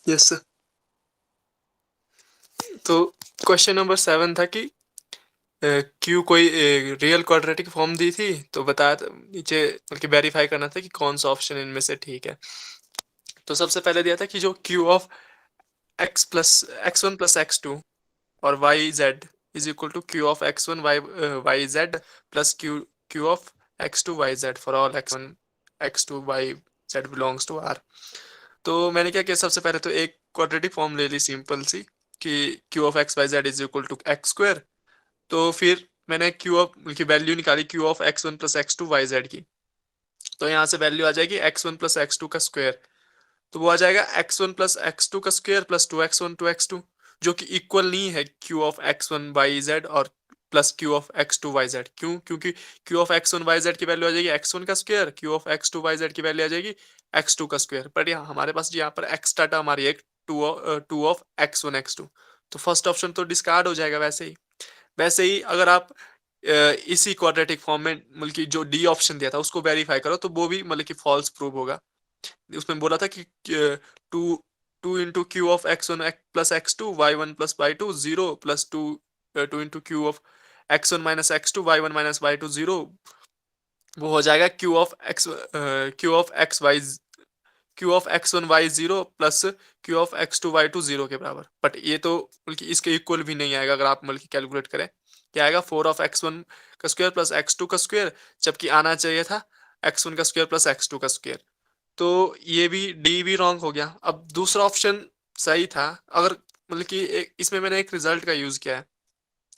Yes sir. तो question number 7 था कि क्यू कोई रियल क्वाड्रेटिक फॉर्म दी थी, तो बताया था नीचे, बल्कि वेरीफाई करना था कि कौन सा ऑप्शन इनमें से ठीक है। तो सबसे पहले दिया था कि जो Q of x1 plus x2 और Y Z is equal to Q of x1 Y Z plus Q Q of x2 Y Z for all x1 x2 Y Z belongs to R। तो मैंने क्या किया, सबसे पहले तो एक quadratic form ले ली सिंपल सी, कि Q of X Y Z is equal to X square. तो फिर मैंने क्यू ऑफ की वैल्यू निकाली, Q of x1 plus x2 Y Z की। तो यहाँ से वैल्यू आ जाएगी x1 प्लस x2 का स्क्वायर। तो वो आ जाएगा x1 प्लस x2 का स्क्वायर प्लस 2x1 जो कि इक्वल नहीं है Q of x1 Y z और plus Q of x2 Y z. क्यों? क्योंकि Q of x1 Y Z की वैल्यू आ जाएगी x1 का square, Q of x2 Y Z की वैल्यू आ जाएगी x2 का स्क्वायर। पर यहाँ हमारे पास यहाँ पर एक्स्ट्रा टर्म आ रही है टू ऑफ x1 x2। तो फर्स्ट ऑप्शन तो डिस्कार्ड हो जाएगा। वैसे ही अगर आप इसी क्वाड्रेटिक फॉर्म में मतलब कि जो डी ऑप्शन दिया था उसको वेरीफाई करो, तो वो भी मतलब कि फॉल्स प्रूव होगा। उसमें बोला था कि two two into Q of x1 plus x2 y1 plus y2 0 plus two into Q of x1 minus x2 y1 minus y2 0। वो हो जाएगा Q of x1 y 0 plus Q of x2 y2 0 के बराबर। But ये तो बल्कि इसके equal भी नहीं आएगा अगर आप बल्कि कैलकुलेट करें। क्या आएगा? 4 ऑफ x1 का स्क्वायर प्लस x2 का स्क्वायर, जबकि आना चाहिए था x1 का स्क्वायर प्लस x2 का स्क्वायर। तो ये भी डी भी रॉन्ग हो गया। अब दूसरा ऑप्शन सही था। अगर मतलब कि इसमें मैंने एक रिजल्ट का यूज किया है।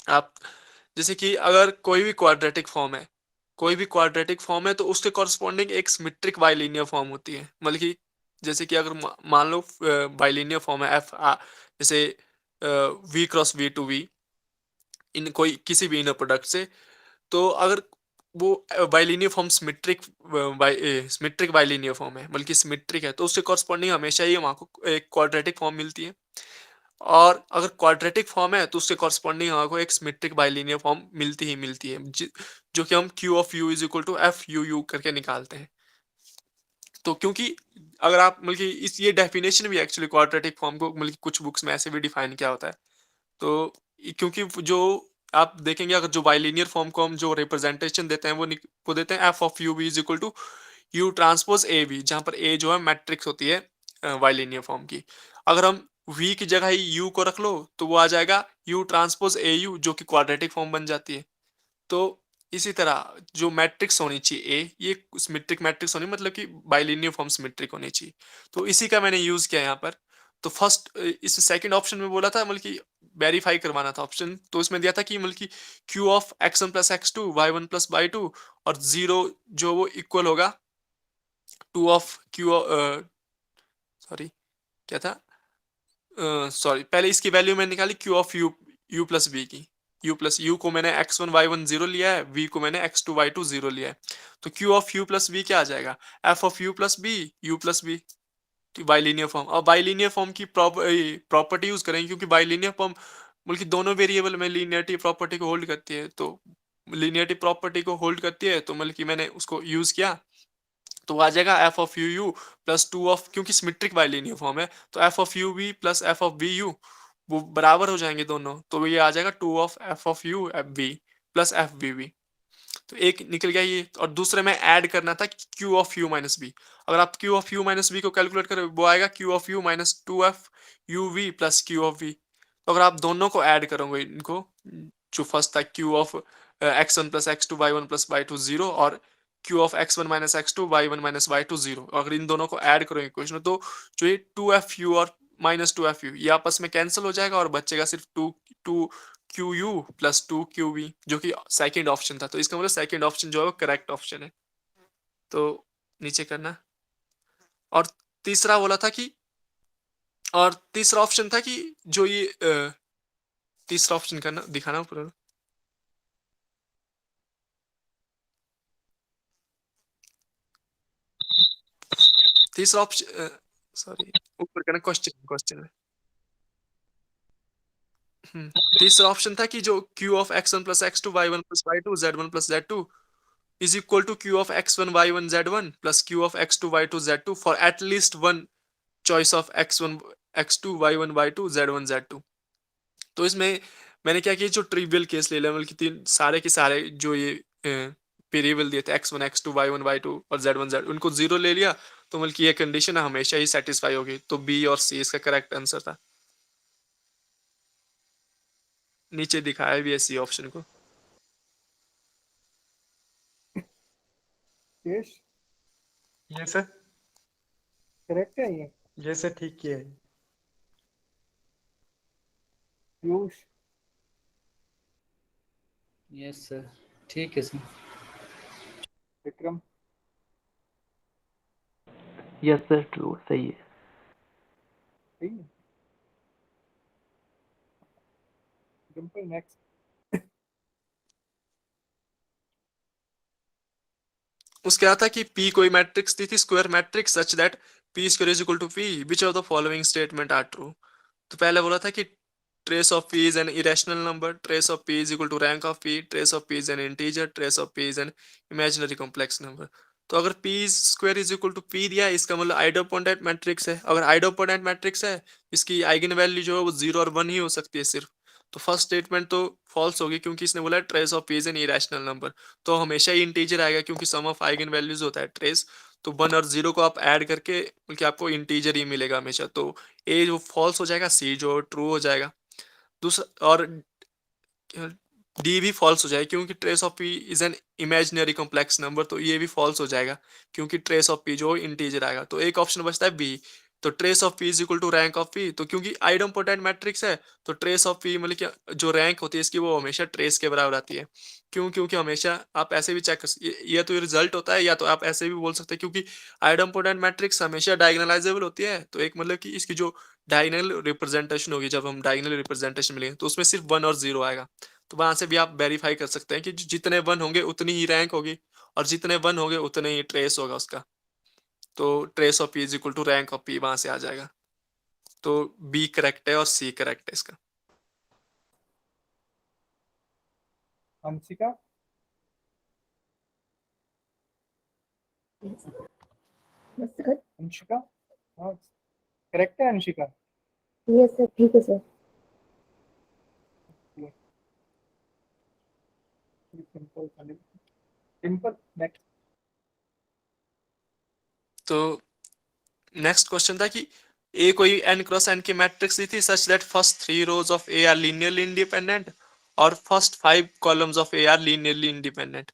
आप जैसे कि अगर कोई भी क्वाड्रेटिक फॉर्म है तो उसके कॉरस्पॉन्डिंग एक सिमेट्रिक बाइलिनियर फॉर्म होती है। मतलब कि जैसे कि अगर मान लो बाइलिनियर फॉर्म है एफ जैसे V cross V to V इन कोई किसी भी इनर प्रोडक्ट से, तो अगर वो bilinear form symmetric bilinear form है, बल्कि सिमेट्रिक है, तो उसके कॉरस्पॉन्डिंग हमेशा ही वहाँ को एक क्वाड्रेटिक फॉर्म मिलती है। और अगर क्वाड्रेटिक फॉर्म है तो उसके कॉरस्पॉन्डिंग आपको एक सिमेट्रिक बाइलिनियर फॉर्म मिलती है जो कि हम Q of U is equal to F U U करके निकालते हैं। तो क्योंकि अगर आप मतलब कि इस ये डेफिनेशन भी एक्चुअली क्वाड्रेटिक फॉर्म को मतलब कुछ बुक्स में ऐसे भी डिफाइन किया होता है। तो क्योंकि जो आप देखेंगे, अगर जो बाइलिनियर फॉर्म को हम जो रिप्रेजेंटेशन देते हैं वो देते हैं F of U B is equal to U transpose A B, जहाँ पर ए जो है मैट्रिक्स होती है बाइलिनियर फॉर्म की। अगर हम वी की जगह ही यू को रख लो तो वो आ जाएगा यू ट्रांसपोज ए यू, जो कि क्वाड्रेटिक फॉर्म बन जाती है। तो इसी तरह जो मैट्रिक्स होनी चाहिए ये सिमेट्रिक मैट्रिक्स होनी, मतलब कि बाइलिनियर फॉर्म सिमेट्रिक होनी चाहिए। तो इसी का मैंने यूज किया यहाँ पर। तो फर्स्ट इस सेकंड ऑप्शन में बोला था मतलब कि वेरीफाई करवाना था ऑप्शन, तो इसमें दिया था कि मतलब कि Q of x1 plus x2 y1 plus y2 और जीरो जो वो इक्वल होगा टू ऑफ क्यू, सॉरी क्या था, सॉरी पहले इसकी वैल्यू मैंने निकाली Q of U U plus B की। यू को मैंने x1 y1 जीरो लिया है, v को मैंने x2 y2 जीरो लिया है। तो Q of U plus B क्या आ जाएगा? F of U plus B U plus B, bilinear form. और बाइलिनियर फॉर्म की प्रॉपर्टी यूज करेंगे, क्योंकि बाइलिनियर फॉर्म बल्कि दोनों वेरिएबल में लीनियरिटी प्रॉपर्टी को होल्ड करती है। तो लीनियरिटी प्रॉपर्टी को होल्ड करती है, तो मतलब कि मैंने उसको यूज किया। तो आ जाएगा F of U U plus two of, क्योंकि सिमेट्रिक बाइलिनियर फॉर्म है तो F of U V plus F of V U वो बराबर हो जाएंगे दोनों, तो ये आ जाएगा two of F of U F V plus F V V. तो एक निकल गया ये। और दूसरे में ऐड करना था Q of U minus B. अगर आप Q of U minus B को कैलकुलेट करें वो आएगा Q of U minus two F U V plus Q of V. तो अगर आप दोनों को ऐड करोगे इनको, जो फर्स्ट था Q of x one plus x two Y one plus Y two zero और Q of x one minus x two Y one minus y two zero, अगर इन दोनों को ऐड करोगे इक्वेशन में, तो जो ये टू एफ यू और माइनस टू एफ यू ये आपस में कैंसिल हो जाएगा और बचेगा सिर्फ two two Q U plus two Q V, जो कि सेकंड ऑप्शन था। तो इसका मतलब सेकंड ऑप्शन जो है वो करेक्ट ऑप्शन है। तो नीचे करना। और तीसरा बोला था कि और तीसरा ऑप्शन था कि जो ये तीसरा ऑप्शन करना दिखाना पूरा। तीसरा ऑप्शन, सॉरी ऊपर करना, क्वेश्चन क्वेश्चन में। तीसरा ऑप्शन था कि जो Q of x one plus x two Y one plus Y two Z one plus Z two is equal to Q of x one Y one Z one plus Q of X two Y two Z two for at least one choice of x1 x2 y1 y2 z1 z2। तो इसमें मैंने क्या किया, जो trivial case ले लिया, मतलब कि तीन सारे के सारे जो ये वेरिएबल दिए थे x1 x2 y1 y2 और z1 z, उनको जीरो ले लिया। तो मतलब कि ये कंडीशन हमेशा ही सेटिस्फाई होगी, तो बी और सी इसका करेक्ट आंसर था। नीचे दिखाया भी है सी ऑप्शन को। यस ये सर, करेक्ट है ये। ये सर ठीक किया है। पीयूष यस सर, ठीक है sir. Vikram yes sir, true, सही है। सही है। डिम्पल नेक्स्ट। उसके क्या था कि P कोई मैट्रिक्स दी थी, square matrix such that P square is equal to P, which of the following statement are true. तो पहले बोला था कि trace of P is an irrational number, trace of P is equal to rank of P, trace of P is an integer, trace of P is an imaginary complex number। तो अगर P square is equal to P दिया है, इसका मतलब आइडोपोटेंट matrix है। अगर आइडोपोटेंट matrix है, इसकी आइगन वैल्यू जो है वो 0 और 1 ही हो सकती है सिर्फ। तो फर्स्ट स्टेटमेंट तो फॉल्स होगी, क्योंकि इसने बोला है trace of P is an irrational number, तो हमेशा ही इंटीजर आएगा, क्योंकि सम ऑफ आइगन वैल्यूज होता है ट्रेस। तो 1 और 0 को आप ऐड करके बल्कि आपको इंटीजर ही मिलेगा हमेशा। तो ए जो फॉल्स हो जाएगा, सी जो ट्रू हो जाएगा। दूसरा और डी भी फॉल्स हो जाएगा, क्योंकि trace of P is an imaginary complex number, तो ये भी फॉल्स हो जाएगा, क्योंकि ट्रेस ऑफ पी जो इंटीजर आएगा। तो एक ऑप्शन बचता है बी। तो trace of P is equal to rank of P, तो क्योंकि आइडोपोटेंट मैट्रिक्स है, तो ट्रेस ऑफ पी मतलब कि जो रैंक होती है इसकी वो हमेशा ट्रेस के बराबर आती है। क्यों? क्योंकि हमेशा आप ऐसे भी चेक कर ये तो रिजल्ट होता है, या तो आप ऐसे भी बोल सकते हैं, क्योंकि आइडोपोटेंट मैट्रिक्स हमेशा डायगोनलाइजेबल होती है। तो एक मतलब कि इसकी जो डायगोनल रिप्रेजेंटेशन होगी, जब हम डायगोनल रिप्रेजेंटेशन मिलेंगे, तो उसमें सिर्फ 1 और 0 आएगा। तो वहां से भी आप वेरीफाई कर सकते हैं कि जितने 1 होंगे उतनी ही रैंक होगी, और जितने 1 होंगे उतने ही ट्रेस होगा उसका। तो trace of P is equal to rank of P वहां से आ जाएगा। तो बी करेक्ट है और सी करेक्ट है इसका। Anshika yes sir. अंशिका हाँ करेक्ट है अंशिका। यस सर, ठीक है सर। Simple next. तो नेक्स्ट क्वेश्चन था कि ए कोई n क्रॉस n की मैट्रिक्स दी थी such that first 3 rows of A are linearly independent और first 5 columns of A are linearly independent.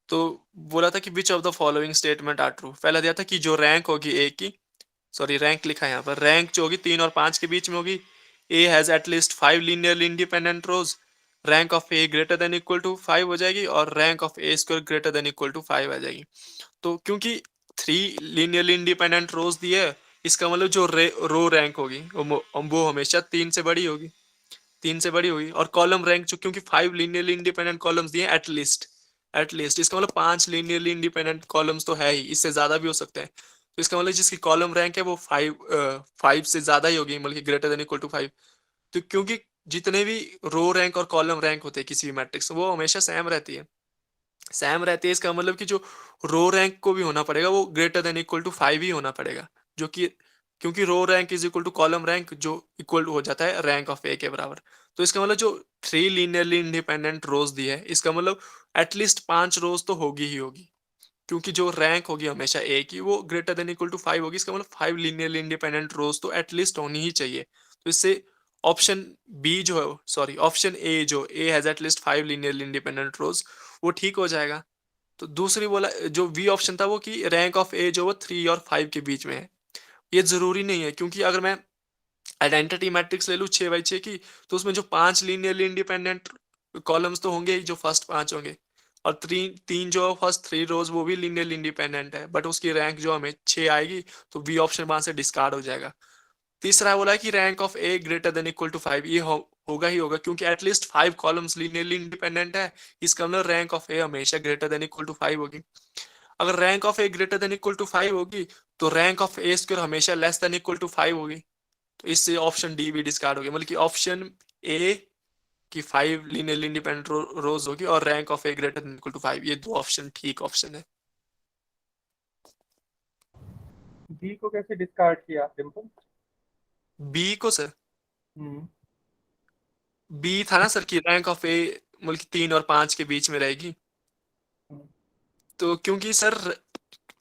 तो बोला था कि which of the following statement are true. पहला दिया था कि जो रैंक होगी ए की, सॉरी रैंक लिखा है यहाँ पर, रैंक जो होगी 3 और 5 के बीच में होगी। A has at least 5 linearly independent rows, rank of A greater than equal to 5 हो जाएगी, और rank of A square greater than equal to 5 आ जाएगी। तो क्योंकि 3 लीनियरली इंडिपेंडेंट रोज दिए है, इसका मतलब जो रो रैंक होगी वो हमेशा 3 से बड़ी होगी, 3 से बड़ी होगी। और कॉलम रैंक जो, क्योंकि 5 लीनियरली इंडिपेंडेंट कॉलम्स दिए एटलीस्ट, एटलीस्ट इसका मतलब 5 लीनियरली इंडिपेंडेंट कॉलम्स तो है ही, इससे ज्यादा भी हो सकते हैं। तो इसका मतलब जिसकी कॉलम रैंक है वो 5 से ज्यादा ही होगी, मतलब ग्रेटर देन इक्वल टू 5। तो क्योंकि जितने भी रो रैंक और कॉलम रैंक होते हैं किसी भी मैट्रिक्स वो हमेशा सेम रहती है, सेम रहती है। इसका मतलब कि जो रो रैंक को भी होना पड़ेगा वो ग्रेटर देन इक्वल टू 5 ही होना पड़ेगा, जो कि क्योंकि row rank is equal to column rank, जो इक्वल हो जाता है रैंक ऑफ ए के बराबर। तो इसका मतलब जो 3 लीनियरली इंडिपेंडेंट रोज दी है, इसका मतलब एटलीस्ट 5 रोज तो होगी ही होगी, क्योंकि जो रैंक होगी हमेशा ए की वो ग्रेटर देन इक्वल टू 5 होगी। इसका मतलब 5 लीनियरली इंडिपेंडेंट रोज तो एटलीस्ट होनी ही चाहिए। तो इससे ऑप्शन बी जो है, सॉरी ऑप्शन ए, जो A has at least 5 linearly independent rows, वो ठीक हो जाएगा। तो दूसरी बोला जो बी ऑप्शन था वो कि रैंक ऑफ ए जो वो 3 और 5 के बीच में है। ये जरूरी नहीं है, क्योंकि अगर मैं आइडेंटिटी मैट्रिक्स ले लूँ 6 बाई 6 की, तो उसमें जो 5 लीनियरली इंडिपेंडेंट कॉलम्स तो होंगे ही, जो फर्स्ट 5 होंगे, और तीन तीन जो फर्स्ट 3 रोज वो भी लीनियरली इंडिपेंडेंट है, बट उसकी रैंक जो हमें 6 आएगी, तो बी ऑप्शन वहां से डिस्कार्ड हो जाएगा। तीसरा बोला कि rank of A greater than equal to 5, ये होगा ही होगा, क्योंकि एटलीस्ट 5 कॉलम्स लीनियरली इंडिपेंडेंट है। इसका मतलब रैंक ऑफ ए हमेशा ग्रेटर देन इक्वल टू 5 होगी। अगर rank of A greater than equal to 5 होगी, तो रैंक ऑफ ए स्क्वायर हमेशा लेस देन इक्वल टू 5 होगी। तो इससे ऑप्शन डी भी डिस्कार्ड होगी, मतलब कि ऑप्शन ए की 5 लीनियरली इंडिपेंडेंट रोज होगी और rank of A greater than equal to 5, ये दो ऑप्शन ठीक ऑप्शन है। डी को कैसे डिस्कार्ड किया डिम्पल? बी को सर, हम्म बी था ना सर कि रैंक ऑफ ए मतलब कि 3 और 5 के बीच में रहेगी। हम्म, तो क्योंकि सर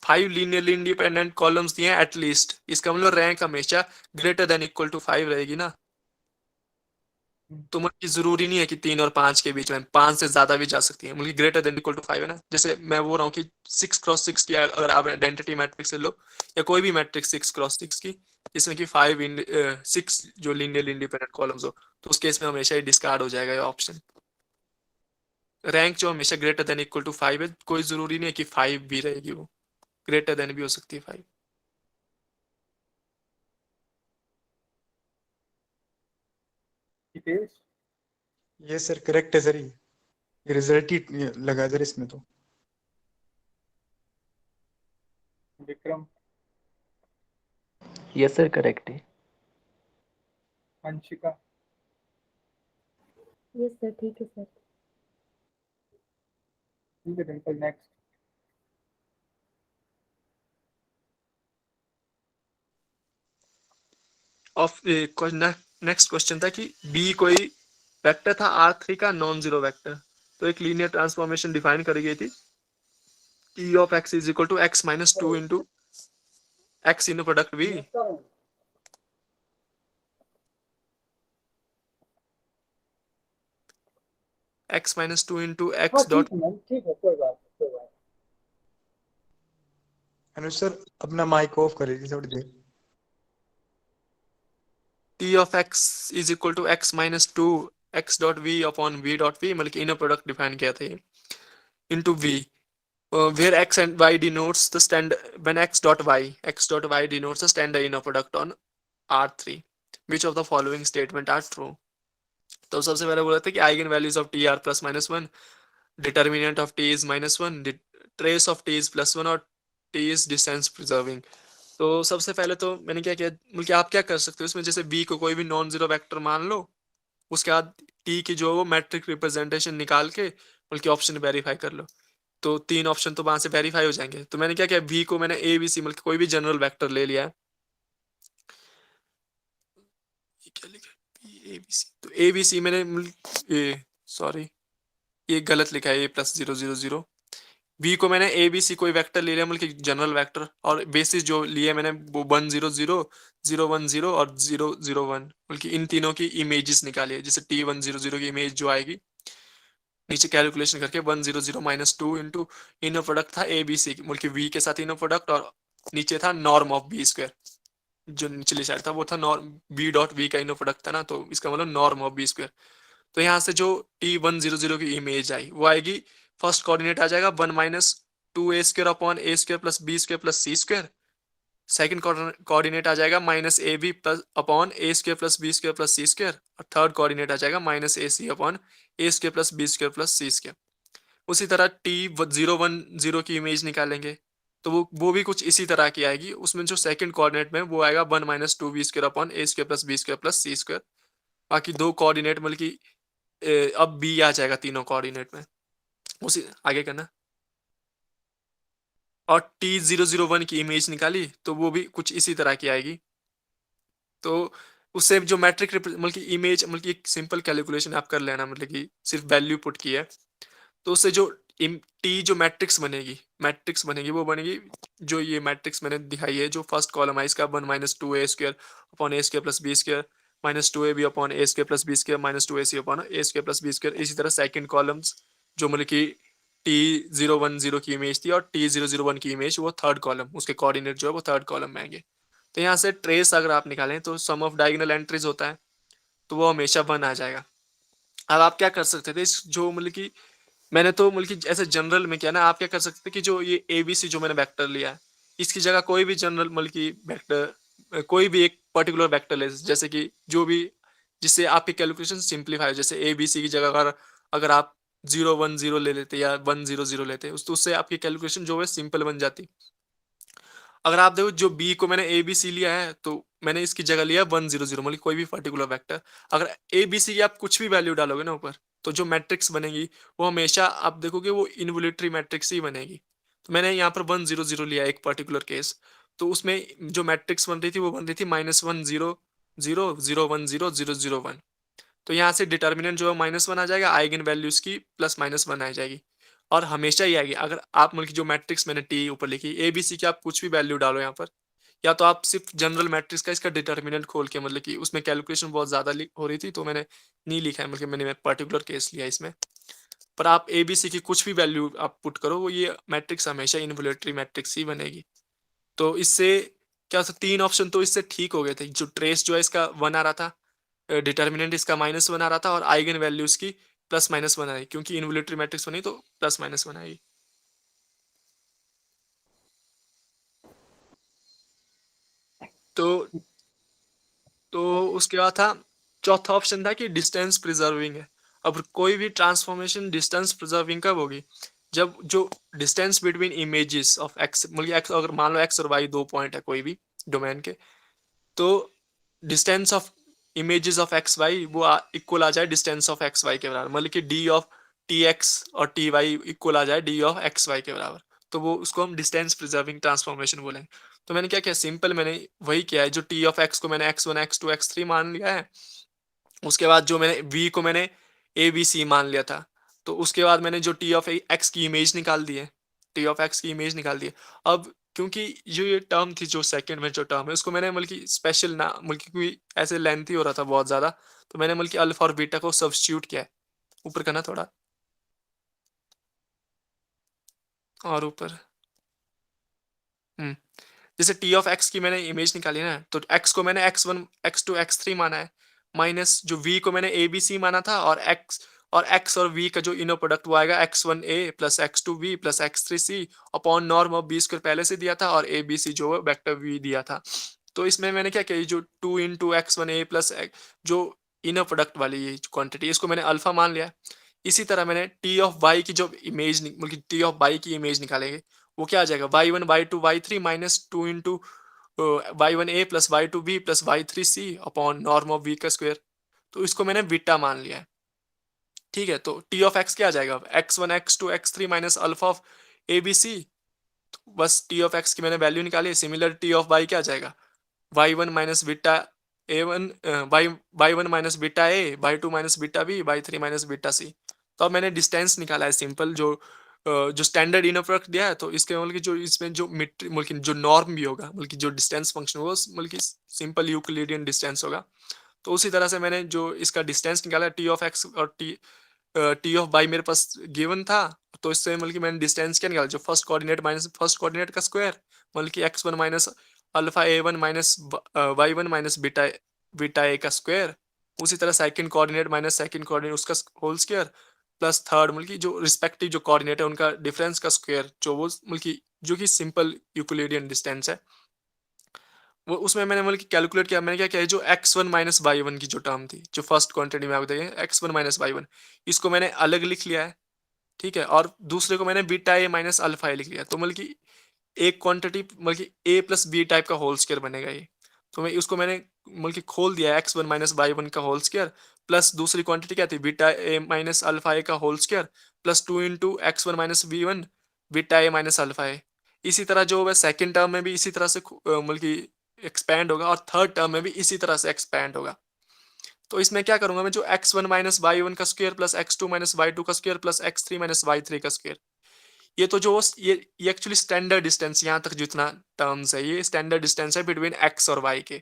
5 लीनियरली इंडिपेंडेंट कॉलम्स दिए हैं एटलीस्ट, इसका मतलब रैंक हमेशा ग्रेटर देन इक्वल टू 5 रहेगी ना। हम्म, तो मतलब कि जरूरी नहीं है कि 3 और 5 के बीच में, 5 से ज्यादा भी जा सकती है, मतलब ग्रेटर देन इक्वल टू 5 है ना। जैसे मैं बोल रहा हूँ कि 6x6 की अगर आप आइडेंटिटी मैट्रिक्स ले लो, या कोई भी मैट्रिक्स 6x6 की, जिसमें कि 6 जो लीनियरली इंडिपेंडेंट कॉलम्स हो, तो उस केस में हमेशा ही डिस्कार्ड हो जाएगा ये ऑप्शन। रैंक जो हमेशा ग्रेटर देन इक्वल टू 5 है, कोई जरूरी नहीं है कि 5 भी रहेगी, वो ग्रेटर देन भी हो सकती है 5। हितेश, ये सर करेक्ट है सर, ये रिजल्ट ही लगा सर इसमें तो। विक्रम, यस सर करेक्ट है। अंशिका, यस सर ठीक है सर। ठीक है Dimple, next. Of next question था कि बी कोई वेक्टर था R3 का नॉन जीरो वेक्टर, तो एक लीनियर ट्रांसफॉर्मेशन डिफाइन करी गई थी, E of x is equal to x minus 2 into x in product V, x minus 2 into x dot ठीक है, कोई बात नहीं, कोई बात अनुज सर अपना माइक ऑफ कर लीजिए थोड़ी देर। T of x is equal to x minus 2 x dot v upon v dot v, मतलब कि इनर प्रोडक्ट डिफाइन किया था ये, into v, where x and y denotes the standard when x dot y denotes the standard inner product on R3, which of the following statement are true। तो सबसे पहले बोला था कि eigen values of T R plus minus one, determinant of T is minus one, trace of T is plus one, और T is distance preserving. तो सबसे पहले तो मैंने क्या किया, बल्कि आप क्या कर सकते हो इसमें, जैसे बी को कोई भी नॉन जीरो वेक्टर मान लो, उसके बाद टी की जो वो मैट्रिक रिप्रेजेंटेशन निकाल के बल्कि ऑप्शन वेरीफाई कर लो, तो 3 ऑप्शन तो वहां से वेरीफाई हो जाएंगे। तो मैंने क्या किया, बी को मैंने ए बी सी मतलब कोई भी जनरल वेक्टर ले लिया है। ये क्या लिखा है, बी ए बी सी, तो ए बी सी मैंने सॉरी ये गलत लिखा है, ए प्लस 0 0 0। बी को मैंने ए बी सी कोई वेक्टर ले लिया मतलब जनरल वेक्टर, और बेसिस जो लिए मैंने वो 1 0 0 0 1 0 और 0 0 1, बल्कि इन तीनों की इमेजेस निकाली है। जैसे T1 0 0 की इमेज जो आएगी, नीचे कैलकुलेशन करके 1 0 0 माइनस 2 इंटू इनर प्रोडक्ट था ए बी सी बल्कि वी के साथ इनर प्रोडक्ट, और नीचे था नॉर्म ऑफ बी स्क्वायर, जो निचली साइड था वो था नॉर्म बी डॉट वी का इनर प्रोडक्ट था ना, तो इसका मतलब नॉर्म ऑफ बी स्क्वायर। तो यहाँ से जो T1 0 0 की इमेज आई वो आएगी, फर्स्ट कोऑर्डिनेट आ जाएगा 1 - 2a² upon a² plus b² plus c²। Second coordinate आ जाएगा -ab plus upon a² plus b² plus c²। और थर्ड कोऑर्डिनेट आ जाएगा -ac upon a² plus b² plus c²। उसी तरह T0 1 0 की इमेज निकालेंगे, तो वो भी कुछ इसी तरह की आएगी। उसमें जो सेकंड कोऑर्डिनेट में वो आएगा 1 - 2b² upon a² plus b² plus c²। बाकी दो कोऑर्डिनेट मतलब कि अब बी आ जाएगा तीनों कोऑर्डिनेट में, उसी आगे करना। और T0 0 1 की इमेज निकाली तो वो भी कुछ इसी तरह की आएगी। तो उससे जो मैट्रिक मतलब कि इमेज मतलब कि एक सिंपल कैलकुलेशन आप कर लेना, मतलब कि सिर्फ वैल्यू पुट की है, तो उससे जो टी जो मैट्रिक्स बनेगी वो बनेगी, जो ये मैट्रिक्स मैंने दिखाई है, जो फर्स्ट कॉलम है इसका 1 - 2a² upon a² plus b² -2ab upon a² plus b² -2ac upon a² plus b²। इसी तरह सेकंड कॉलम्स जो मतलब कि T0 1 0 की इमेज थी और T0 0 1 की इमेज, वो थर्ड कॉलम, उसके कोऑर्डिनेट जो है वो थर्ड कॉलम में आएंगे। तो यहाँ से ट्रेस अगर आप निकालें तो सम ऑफ डायगोनल एंट्रीज होता है, तो वो हमेशा 1 आ जाएगा। अब आप क्या कर सकते थे, इस जो मतलब कि मैंने तो मतलब कि ऐसे जनरल में किया ना, आप क्या कर सकते हैं कि जो ये ABC जो मैंने वेक्टर लिया है, इसकी जगह कोई भी जनरल मतलब कि वेक्टर, कोई भी एक पर्टिकुलर वेक्टर ले, जैसे कि जो भी जिससे आपकी कैलकुलेशन सिंप्लीफाई हो। जैसे ABC की जगह अगर अगर आप 0 1 0 ले लेते या 1 0 0 लेते, तो उससे आपकी कैलकुलेशन जो है सिंपल बन जाती। अगर आप देखो जो बी को मैंने ए बी सी लिया है, तो मैंने इसकी जगह लिया 1 0 0 मतलब कोई भी पर्टिकुलर वेक्टर। अगर ए बी सी की आप कुछ भी वैल्यू डालोगे ना ऊपर, तो जो मैट्रिक्स बनेगी वो हमेशा आप देखोगे वो इनवोल्यूटरी मैट्रिक्स ही बनेगी। तो मैंने यहाँ पर 1 0 0 लिया एक पर्टिकुलर केस, तो उसमें जो मैट्रिक्स बन रही थी वो बन रही थी -1 0 0 0 1 0 0 0 1। तो यहाँ से डिटर्मिनेंट जो है -1 आ जाएगा, आइगन वैल्यूज की +-1 आ जाएगी और हमेशा ही आएगी। अगर आप मतलब कि जो मैट्रिक्स मैंने टी ऊपर लिखी ए बी सी की आप कुछ भी वैल्यू डालो यहाँ पर, या तो आप सिर्फ जनरल मैट्रिक्स का इसका डिटर्मिनेंट खोल के, मतलब कि उसमें कैलकुलेशन बहुत ज़्यादा हो रही थी तो मैंने नहीं लिखा है, मतलब मैंने पर्टिकुलर केस लिया इसमें। पर आप ए बी सी की कुछ भी वैल्यू आप पुट करो, वो ये मैट्रिक्स हमेशा इन्वोल्यूटरी मैट्रिक्स ही बनेगी। तो इससे क्या होता, 3 ऑप्शन तो इससे ठीक हो गए थे। जो ट्रेस जो है इसका 1 आ रहा था, डिटर्मिनेंट इसका -1 आ रहा था और आइगन वैल्यू इसकी +-1 आई, क्योंकि इन्वोल्यूटरी मैट्रिक्स बनी तो +-1 आई। तो उसके बाद था, चौथा ऑप्शन था कि डिस्टेंस प्रिजर्विंग है। अब कोई भी ट्रांसफॉर्मेशन डिस्टेंस प्रिजर्विंग कब होगी, जब जो distance between images of X, मतलब एक्स, अगर मान लो एक्स और वाई 2 पॉइंट है कोई भी डोमेन के, तो distance of images of X Y वो इक्वल आ जाए डिस्टेंस ऑफ एक्स वाई के बराबर, मतलब कि डी ऑफ टी एक्स और टी वाई इक्वल आ जाए डी ऑफ एक्स वाई के बराबर, तो वो उसको हम डिस्टेंस प्रिजर्विंग ट्रांसफॉर्मेशन बोलेंगे। तो मैंने क्या किया, सिंपल मैंने वही किया है, जो टी ऑफ एक्स को मैंने x1 x2 x3 मान लिया है, उसके बाद जो मैंने v को मैंने ए बी सी मान लिया था, तो उसके बाद मैंने जो टी ऑफ एक्स की इमेज निकाल दी है, टी ऑफ एक्स की इमेज निकाल दी है। अब क्योंकि जो ये टर्म थी, जो सेकंड में जो टर्म है, उसको मैंने मतलब कि स्पेशल ना, मतलब कि क्योंकि ऐसे लेंथी हो रहा था बहुत ज़्यादा, तो मैंने मतलब कि अल्फा और बीटा को सब्स्टिट्यूट किया है। ऊपर करना थोड़ा और ऊपर। जैसे टी ऑफ एक्स की मैंने इमेज निकाली ना, तो एक्स को मैंने x1 x2 x3 माना है, माइनस जो v को मैंने ए बी सी माना था, और x और v का जो इनर प्रोडक्ट वो आएगा x1a plus x2b plus x3c upon norm of B square पहले से दिया था, और ए बी सी जो वेक्टर v दिया था। तो इसमें मैंने क्या किया, जो 2 इंटू x1a प्लस जो इनर प्रोडक्ट वाली ये क्वांटिटी, इसको मैंने अल्फा मान लिया। इसी तरह मैंने टी ऑफ वाई की जो इमेज, मतलब टी ऑफ वाई की इमेज निकालेंगे, वो क्या आ जाएगा, y1 y2 y3 minus 2 into y1a plus y2b plus y3c upon norm of v का स्क्वायर। तो इसको मैंने बीटा मान लिया है। ठीक है, तो टी ऑफ एक्स क्या आ जाएगा, x1 x2 x3 minus alpha of A B C. बस टी ऑफ एक्स की मैंने वैल्यू निकाली। सिमिलर टी ऑफ वाई क्या आ जाएगा, y1 minus beta a1 y1 minus beta a, y2 minus beta b, y3 minus beta c। तो अब मैंने डिस्टेंस निकाला है सिंपल, जो स्टैंडर्ड इनर प्रोडक्ट दिया है, तो इसके मतलब कि जो इसमें जो मतलब कि जो नॉर्म भी होगा, मतलब कि जो डिस्टेंस फंक्शन होगा, मतलब कि सिंपल यूक्लिडियन डिस्टेंस होगा। तो उसी तरह से मैंने जो इसका डिस्टेंस निकाला, टी ऑफ एक्स और टी ऑफ बाई मेरे पास गिवन था, तो इससे मतलब कि मैंने डिस्टेंस क्या निकाला, जो first coordinate minus first coordinate का स्क्वायर, मतलब कि x1 minus alpha a1 minus y1 minus beta beta a का स्क्वायर। उसी तरह second coordinate minus second coordinate उसका होल स्क्वायर, प्लस थर्ड मतलब कि जो रिस्पेक्टिव जो कोऑर्डिनेट है उनका डिफरेंस का स्क्वायर, जो वो मतलब कि जो कि सिंपल यूक्लिडियन डिस्टेंस है। वो उसमें मैंने मतलब कि कैलकुलेट किया, मैंने क्या किया, जो x1 माइनस y1 की जो टर्म थी, जो फर्स्ट क्वांटिटी में आप देखें x1 माइनस y1, इसको मैंने अलग लिख लिया है। ठीक है, और दूसरे को मैंने बीटा ए माइनस अल्फा ए लिख लिया। तो मतलब कि एक क्वांटिटी मतलब कि ए प्लस बी टाइप का होल स्क्वायर बनेगा ये। तो मैं उसको मैंने मतलब कि खोल दिया x1 माइनस y1 का होल स्क्वायर, प्लस दूसरी क्वांटिटी क्या थी, beta A minus alpha A का whole square, plus 2 into x1 minus v1 beta A minus alpha A. इसी तरह जो है सेकंड टर्म में भी इसी तरह से मतलब कि एक्सपैंड होगा, और थर्ड टर्म में भी इसी तरह से एक्सपैंड होगा। तो इसमें क्या करूंगा मैं, जो x1 माइनस y1 का square plus x2 minus y2 का square plus x3 minus y3 का स्क्वायर, ये तो जो ये एक्चुअली स्टैंडर्ड डिस्टेंस, यहाँ तक जितना टर्म्स है ये स्टैंडर्ड डिस्टेंस है बिटवीन x और y के।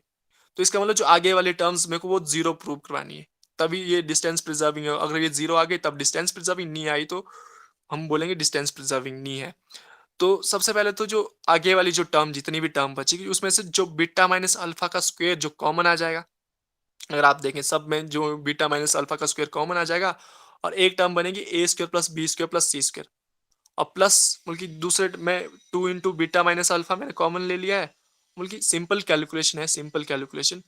तो इसका मतलब जो आगे वाली टर्म्स मेरे को वो जीरो प्रूव करवानी है, तभी ये डिस्टेंस प्रिजर्विंग है। अगर ये जीरो आ गई तब डिस्टेंस प्रिजर्विंग, नहीं आई तो हम बोलेंगे डिस्टेंस प्रिजर्विंग नहीं है। तो सबसे पहले तो जो आगे वाली जो टर्म, जितनी भी टर्म बचेगी, उसमें से जो बीटा माइनस अल्फा का स्क्वायर जो कॉमन आ जाएगा, अगर आप देखें सब में जो बीटा माइनस अल्फा का स्क्वायर कॉमन आ जाएगा, और एक टर्म बनेगी A square plus B square plus C square, और प्लस मतलब कि दूसरे में 2 इंटू बीटा माइनस अल्फा मैंने कॉमन ले लिया है। मतलब कि सिंपल कैलकुलेशन है, सिंपल कैलकुलेशन।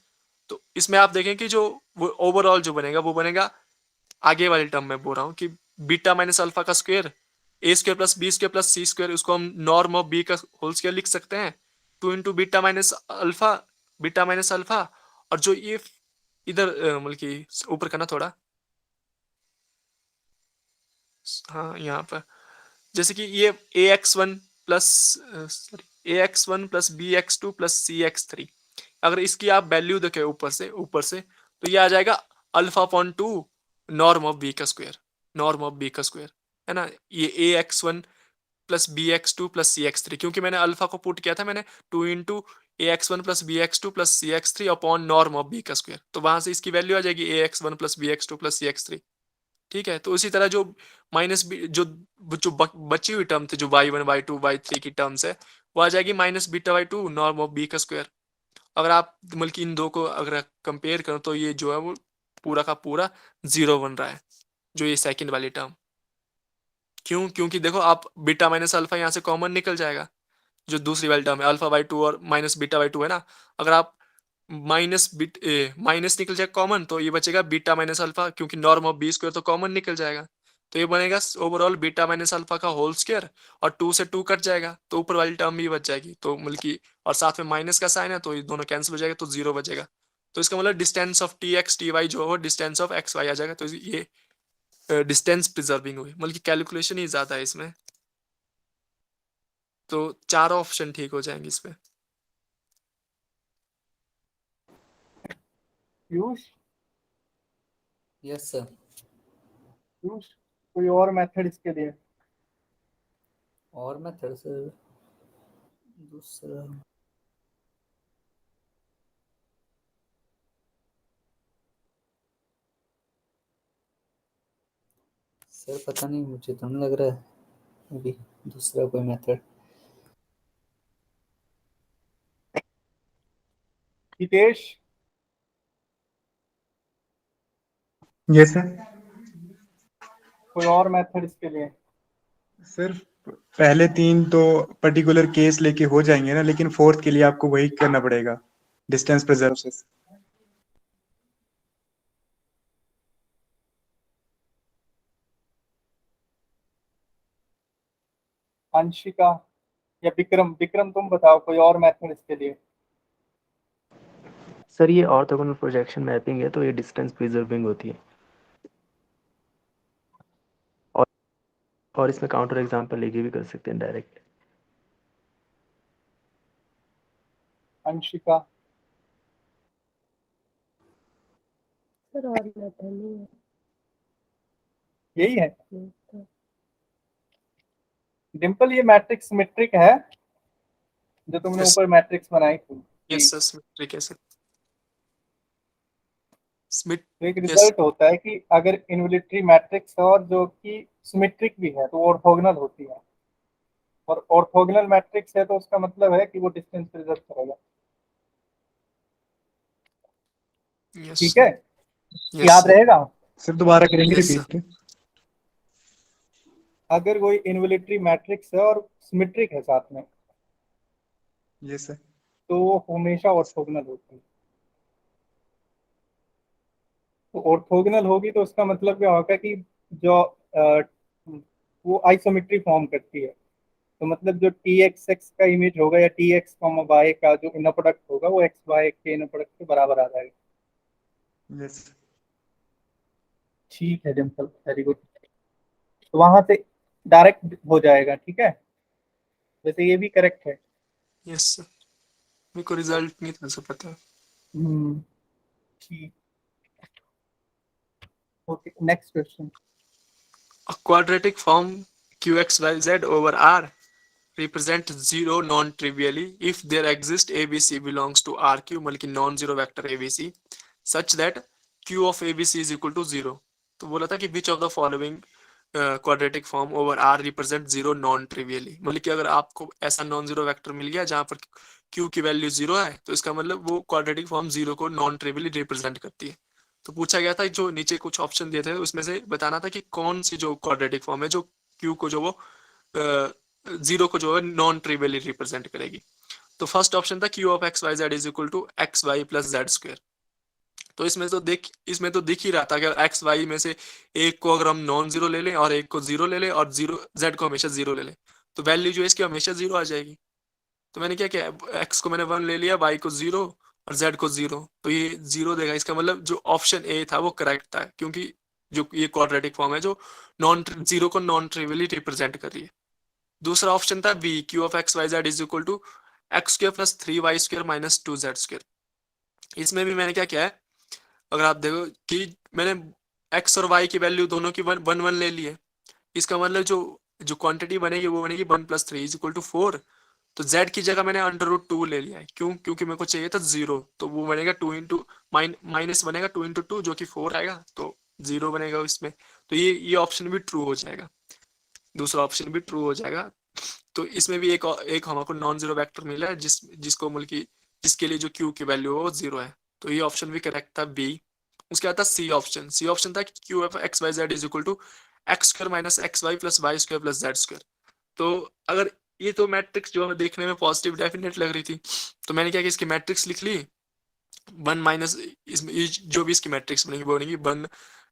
तो इसमें आप देखें कि जो वो ओवरऑल जो बनेगा वो बनेगा, आगे वाली टर्म में बोल रहा हूँ कि बीटा माइनस अल्फा का square A square plus B square plus C square, उसको हम नॉर्म ऑफ बी का होल स्क्वायर लिख सकते हैं, 2 इंटू बीटा माइनस अल्फा, और जो ये इधर मतलब कि ऊपर करना थोड़ा, हाँ यहाँ पर, जैसे कि ये ax1 plus sorry ax1 plus bx2 plus cx3, अगर इसकी आप वैल्यू देखें ऊपर से तो ये आ जाएगा alpha upon 2 norm of B का स्क्वायर, है ना। ये ax1 plus bx2 plus cx3, क्योंकि मैंने अल्फा को पुट किया था, मैंने 2 into ax1 plus bx2 plus cx3 upon norm of b का स्क्वायर, तो वहां से इसकी वैल्यू आ जाएगी ax1 plus bx2 plus cx3। ठीक है, तो इसी तरह जो माइनस बी जो बची हुई टर्म थे, जो y1 y2 y3 की टर्म्स है, वो आ जाएगी minus beta by 2 norm of b का स्क्वायर। अगर आप बल्कि इन दो को अगर कंपेयर करो तो ये जो है वो पूरा का पूरा 0 बन रहा है, जो ये सेकंड वाली टर्म। क्यों? क्योंकि देखो आप बीटा माइनस अल्फा यहाँ से कॉमन निकल जाएगा, जो दूसरी वाली टर्म है अल्फा बाई 2 और माइनस बीटा बाई 2 है ना। अगर आप माइनस निकल जाए कॉमन, तो ये बचेगा बीटा माइनस अल्फा, क्योंकि नॉर्म ऑफ बी स्क्वायर तो कॉमन निकल जाएगा, तो ये बनेगा ओवरऑल बीटा माइनस अल्फा का होल स्क्वायर, और 2 से 2 कट जाएगा तो ऊपर वाली टर्म भी बच जाएगी, तो बल्कि और साथ में माइनस का साइन है तो ये दोनों कैंसिल हो जाएगा, तो 0 बचेगा। तो इसका मतलब distance of T X T Y जो हो डिस्टेंस ऑफ एक्स वाई आ जाएगा, तो ये डिस्टेंस प्रिजर्विंग हुई, मतलब कैलकुलेशन ही ज्यादा है इसमें, तो चारों ऑप्शन ठीक हो जाएंगे इस पे। Piyush yes sir. पीयूष कोई और मेथड इसके लिए? और मेथड सर दूसरा सर पता नहीं, मुझे तो नहीं लग रहा है अभी दूसरा कोई मेथड। Hitesh yes sir. कोई और मेथड इसके लिए? सर पहले 3 तो पर्टिकुलर केस लेके हो जाएंगे ना, लेकिन फोर्थ के लिए आपको वही करना पड़ेगा, डिस्टेंस प्रिजर्व। अंशिका या विक्रम तुम बताओ कोई और मेथड इसके लिए? सर ये ऑर्थोगोनल प्रोजेक्शन मैपिंग है, तो ये डिस्टेंस प्रिजर्विंग होती है, और इसमें काउंटर एग्जांपल लेके भी कर सकते हैं डायरेक्ट। अंशिका सर और मेथड नहीं है। यही है। तो डिम्पल ये मैट्रिक्स सिमेट्रिक है जो तुमने Yes. ऊपर मैट्रिक्स बनाई थी? यस सर, सिमेट्रिक है सर। तो एक रिजल्ट होता है कि अगर इन्वोल्यूटरी मैट्रिक्स है और जो कि सिमेट्रिक भी है तो ऑर्थोगोनल होती है, और ऑर्थोगोनल मैट्रिक्स है तो उसका मतलब है कि वो डिस्टेंस प्रिजर्व करेगा। ठीक है, याद रहेगा। सर दोबारा करेंगे Yes, रिपीट? अगर कोई इन्वोल्यूटरी मैट्रिक्स है और सिमेट्रिक है साथ में, यस सर। तो वो हमेशा ऑर्थोगोनल होती है। तो ऑर्थोगोनल होगी तो उसका मतलब क्या होगा कि जो वो आइसोमेट्री फॉर्म करती है, तो मतलब जो टी एक्स एक्स का इमेज होगा या टी एक्स वाई का जो इनर प्रोडक्ट होगा वो एक्स वाई के इनर प्रोडक्ट के बराबर आ जाएगा। यस ठीक है डिम्पल, वेरी गुड। तो वहां से डायरेक्ट हो जाएगा, ठीक है। वैसे ये भी करेक्ट है। यस सर, मेरे को रिजल्ट नहीं था सर पता। ठीक, okay next question. A quadratic form qxyz over r represent 0 non-trivially if there exists abc belongs to rq, मतलब non-zero vector abc such that q of abc is equal to 0। तो बोला था कि which of the following quadratic form over r represent 0 non-trivially, मतलब कि अगर आपको ऐसा नॉन जीरो वेक्टर मिल गया जहां पर q की वैल्यू 0 है, तो इसका मतलब वो क्वाड्रेटिक फॉर्म 0 को नॉन ट्रिवियली रिप्रेजेंट करती है। तो पूछा गया था, जो नीचे कुछ ऑप्शन दिए थे उसमें से बताना था कि कौन सी जो क्वाड्रेटिक फॉर्म है जो क्यू को जो वो 0 को जो है नॉन ट्रिवियली रिप्रेजेंट करेगी। तो फर्स्ट ऑप्शन था Q of X Y Z is equal to X Y plus Z square. तो इसमें तो दिख ही रहा था कि एक्स वाई में से एक को अगर हम नॉन जीरो ले लें और एक को 0 ले लें और जीरो जेड को हमेशा 0 ले लें, तो वैल्यू जो है इसकी हमेशा 0 आ जाएगी। तो मैंने क्या किया, एक्स को मैंने 1 ले लिया, वाई को 0 और z को 0, तो ये 0 देगा। इसका मतलब जो ऑप्शन ए था वो करेक्ट था, क्योंकि जो ये क्वाड्रेटिक फॉर्म है जो नॉन 0 को नॉन ट्रिवियली रिप्रेजेंट कर रही है। दूसरा ऑप्शन था B, Q of X Y Z is equal to X square plus 3 Y square minus 2 Z square. इसमें भी मैंने क्या किया है, अगर आप देखो कि मैंने एक्स और वाई की वैल्यू दोनों की वन वन वन ले ली है। इसका मतलब जो जो क्वांटिटी बनेगी वो बनेगी 1+3 = 4। तो z की जगह मैंने √2 ले लिया है, क्यों? क्योंकि मेरे को चाहिए था 0, तो वो बनेगा 2 इंटू माइनस बनेगा 2 × 2 जो कि 4 आएगा, तो 0 बनेगा इसमें। तो ये ऑप्शन भी ट्रू हो जाएगा, दूसरा ऑप्शन भी ट्रू हो जाएगा। तो इसमें भी एक हमको नॉन जीरो वेक्टर मिला है जिसको मतलब कि जिसके लिए जो क्यू की वैल्यू है वो 0 है। तो ये ऑप्शन भी करेक्ट था, बी। उसके बाद था सी ऑप्शन था कि Q F X Y Z = x² - xy + y² + z²। तो अगर ये तो मैट्रिक्स जो हमें देखने में पॉजिटिव डेफिनेट लग रही थी, तो मैंने क्या किया, इसकी मैट्रिक्स लिख ली। 1 इसमें जो भी इसकी मैट्रिक्स बनेगी वो बनेगी 1,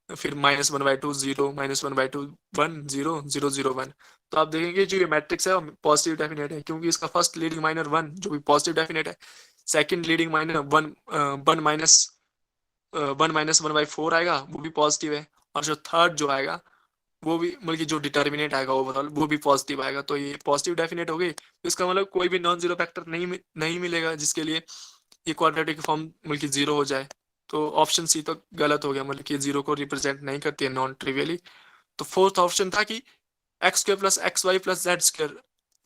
फिर -1/2 0, -1/2 1 0 0 0 1। तो आप देखेंगे जो ये मैट्रिक्स है पॉजिटिव डेफिनेट है, क्योंकि इसका फर्स्ट लीडिंग माइनर 1 जो भी पॉजिटिव डेफिनेट है, सेकंड लीडिंग माइनर 1 1-1/4 आएगा वो भी पॉजिटिव है, और जो थर्ड जो आएगा वो भी मतलब कि जो डिटर्मिनेंट आएगा ओवरऑल वो भी पॉजिटिव आएगा। तो ये पॉजिटिव डेफिनेट हो गई, तो इसका मतलब कोई भी नॉन जीरो फैक्टर नहीं मिलेगा जिसके लिए ये क्वाड्रेटिक फॉर्म मतलब कि 0 हो जाए। तो ऑप्शन सी तो गलत हो गया, मतलब कि 0 को रिप्रेजेंट नहीं करती है नॉन ट्रिवियली। तो फोर्थ ऑप्शन था कि x² + xy + z²।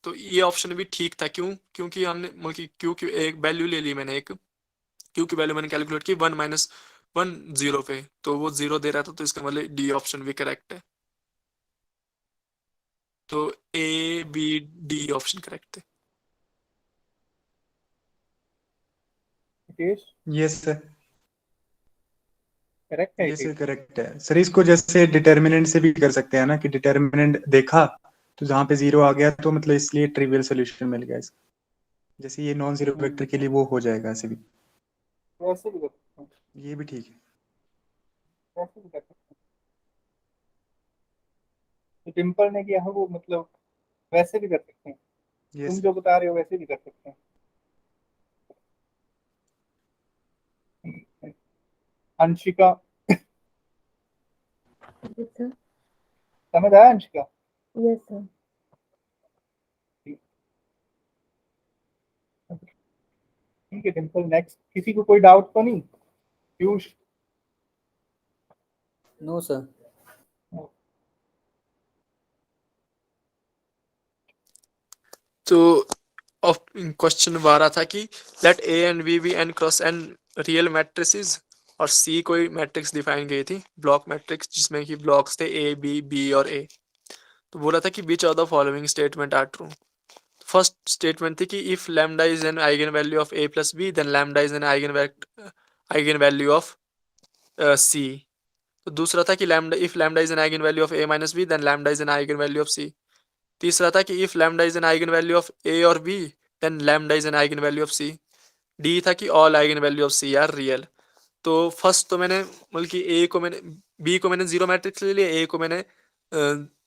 तो ये ऑप्शन भी ठीक था, क्यों? क्योंकि हमने मतलब कि क्यू की एक वैल्यू ले ली, मैंने एक क्यू की वैल्यू मैंने कैलकुलेट की 1 - 1 0 पे, तो वो 0 दे रहा था, तो इसका मतलब डी ऑप्शन भी करेक्ट है। तो A B D option correct है। मुकेश यस सर, करेक्ट है ये ये? सर करेक्ट है सर। इसको जैसे डिटर्मिनेंट से भी कर सकते हैं ना, कि डिटर्मिनेंट देखा तो जहाँ पे 0 आ गया तो मतलब इसलिए ट्रिवियल सोल्यूशन मिल गया इसका। जैसे ये नॉन जीरो वेक्टर के लिए वो हो जाएगा ऐसे भी। वैसे भी कर सकते हैं, ये भी ठीक है। वैसे भी कर सकते हैं। तो टिम्पल ने किया है वो मतलब वैसे भी कर सकते हैं, तुम यस जो बता रहे हो वैसे भी कर सकते हैं। Anshika, Yes, sir. समझ आया अंशिका? Yes, sir. ठीक है टिम्पल, नेक्स्ट किसी को कोई डाउट तो नहीं? पीयूष? No sir. तो क्वेश्चन आ रहा था कि let A and B B n cross n real matrices, और सी कोई मैट्रिक्स डिफाइन गई थी, ब्लॉक मैट्रिक्स, जिसमें कि ब्लॉक्स थे ए बी बी और ए। तो बोला था कि which of the following statement are true. First statement थी कि if lambda is an eigen value of a + b then lambda is an eigen value of C. तो दूसरा था कि lambda if lambda is an eigen value of a - b then lambda is an eigen value of C. तीसरा था कि if lambda is an eigen value of A और B then lambda is an eigen value of C. D था कि all eigen value of C are real. तो first तो मैंने मतलब कि ए को मैंने बी को मैंने जीरो मैट्रिक्स ले लिया, ए को मैंने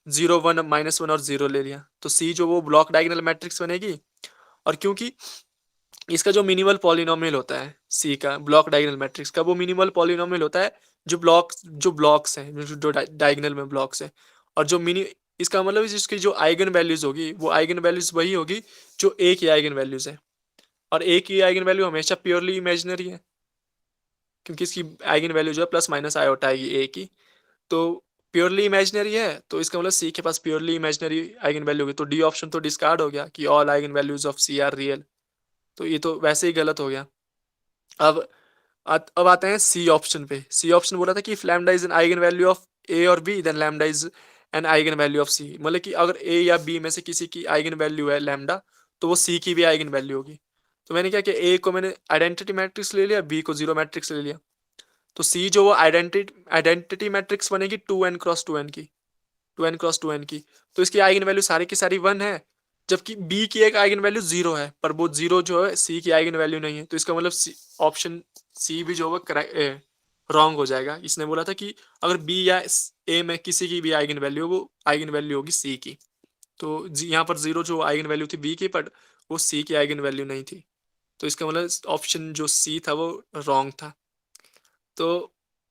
0 1 -1 और 0 ले लिया। तो सी जो वो ब्लॉक डायगोनल मैट्रिक्स बनेगी, और क्योंकि इसका जो मिनिमल पॉलिनोमियल होता है सी का ब्लॉक डायगोनल मैट्रिक्स का, वो मिनिमल पॉलिनोमियल होता है जो ब्लॉक्स हैं, जो डायगोनल में ब्लॉक्स हैं। और जो मिनी इसका मतलब इसकी जो आइगन वैल्यूज होगी वो आइगन वैल्यूज वही होगी जो ए की आइगन वैल्यूज है, और ए की आइगन वैल्यू हमेशा प्योरली इमेजिनरी है, क्योंकि इसकी आइगन वैल्यू जो है प्लस माइनस आयोटा आएगी ए की। तो प्योरली इमेजिनरी है, तो इसका मतलब सी के पास प्योरली इमेजिनरी आइगन वैल्यू होगी। तो डी ऑप्शन तो डिस्कार्ड हो गया कि all eigen values of C are real. तो ये तो वैसे ही गलत हो गया। अब अब आते हैं सी ऑप्शन पे। सी ऑप्शन बोला था कि if lambda is an eigen value of A और B then lambda is an eigen value of C. मतलब कि अगर ए या बी में से किसी की आइगन वैल्यू है लैम्डा, तो वो सी की भी आइगन वैल्यू होगी। तो मैंने क्या किया, ए को मैंने आइडेंटिटी मैट्रिक्स ले लिया, बी को जीरो मैट्रिक्स ले लिया। तो सी जो वो आइडेंटिटी मैट्रिक्स बनेगी 2n क्रॉस 2n की, 2n क्रॉस 2n की। तो इसकी आइगन वैल्यू सारी की सारी 1 है, जबकि बी की एक आइगन वैल्यू 0 है, पर वो 0 जो है सी की आइगन वैल्यू नहीं है। तो इसका मतलब ऑप्शन सी भी जो है रॉन्ग हो जाएगा। इसने बोला था कि अगर बी या ए में किसी की भी आइगन वैल्यू, वो आइगन वैल्यू होगी सी की। तो यहाँ पर 0 जो आइगन वैल्यू थी बी की, पर वो सी की आइगन वैल्यू नहीं थी। तो इसका मतलब ऑप्शन जो सी था वो रॉन्ग था। तो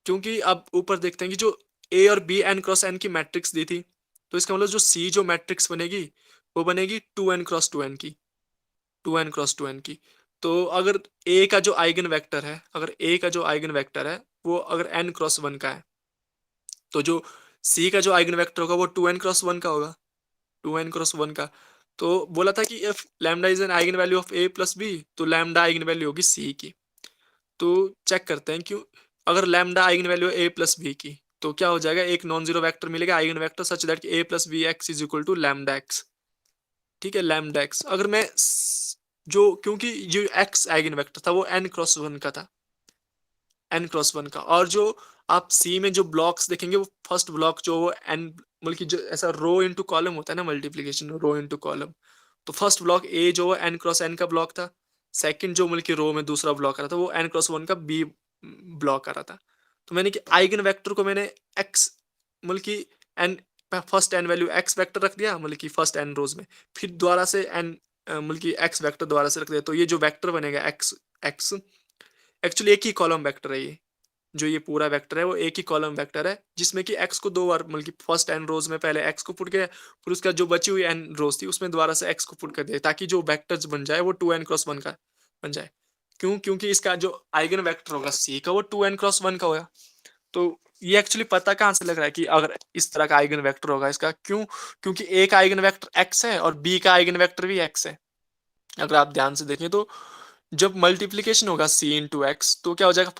क्योंकि अब ऊपर देखते हैं कि जो ए और बी n क्रॉस n की मैट्रिक्स दी थी, तो इसका मतलब जो सी जो मैट्रिक्स बनेगी वो बनेगी 2n क्रॉस 2n की, 2n क्रॉस 2n की। तो अगर ए का जो आइगन वेक्टर है, वो अगर n क्रॉस 1 का है, तो जो सी का जो आइगन वेक्टर होगा वो 2n क्रॉस 1 का होगा, 2n क्रॉस 1 का। तो बोला था कि if lambda is an eigen value of a plus B, तो लैम्डा आइगन वैल्यू होगी सी की। तो चेक करते हैं क्यों, अगर लैम्डा आइगन वैल्यू है a प्लस बी की, तो क्या हो जाएगा, एक नॉन जीरो वेक्टर मिलेगा eigen vector such that a plus B x is equal to lambda X. ठीक है, लैम्डा एक्स। अगर मैं जो, क्योंकि जो एक्स आइगन वेक्टर था वो n क्रॉस 1 का था, n क्रॉस 1 का, और जो आप सी में जो ब्लॉक्स देखेंगे वो फर्स्ट ब्लॉक जो वो n, बल्कि जो ऐसा रो इनटू कॉलम होता है ना, मल्टीप्लिकेशन रो इनटू कॉलम, तो फर्स्ट ब्लॉक ए जो है n क्रॉस n का ब्लॉक था, सेकंड जो बल्कि रो में दूसरा ब्लॉक आ रहा था वो n क्रॉस 1 का b ब्लॉक आ रहा था। तो मैंने कि आइगन वेक्टर को मैंने x, बल्कि n, first n value x vector रख दिया, मतलब कि फर्स्ट n रोज में, फिर दोबारा से n, मतलब कि x वेक्टर दोबारा से रख दिया, तो ये जो वेक्टर बनेगा x x एक्चुअली एक ही कॉलम वेक्टर है ये, जो ये पूरा वेक्टर है वो एक ही कॉलम वेक्टर है, जिसमें कि x को दो बार, मतलब कि फर्स्ट n रोज में पहले x को पुट किया, फिर उसका जो बची हुई n रोज थी उसमें दोबारा से x को पुट कर दिया, ताकि जो वेक्टर्स बन जाए वो 2n क्रॉस 1 का बन जाए। क्यों, क्योंकि इसका जो आइगन वेक्टर होगा c का वो 2n क्रॉस 1 का होगा। तो ये एक्चुअली पता कहाँ से लग रहा है कि अगर इस तरह का आइगन वेक्टर होगा इसका, क्यों, क्योंकि a का आइगन वेक्टर x है और b का आइगन वेक्टर भी x है। अगर आप ध्यान से देखें तो जब मल्टीप्लीकेशन होगा c इंटू एक्स, तो क्या हो जाएगा,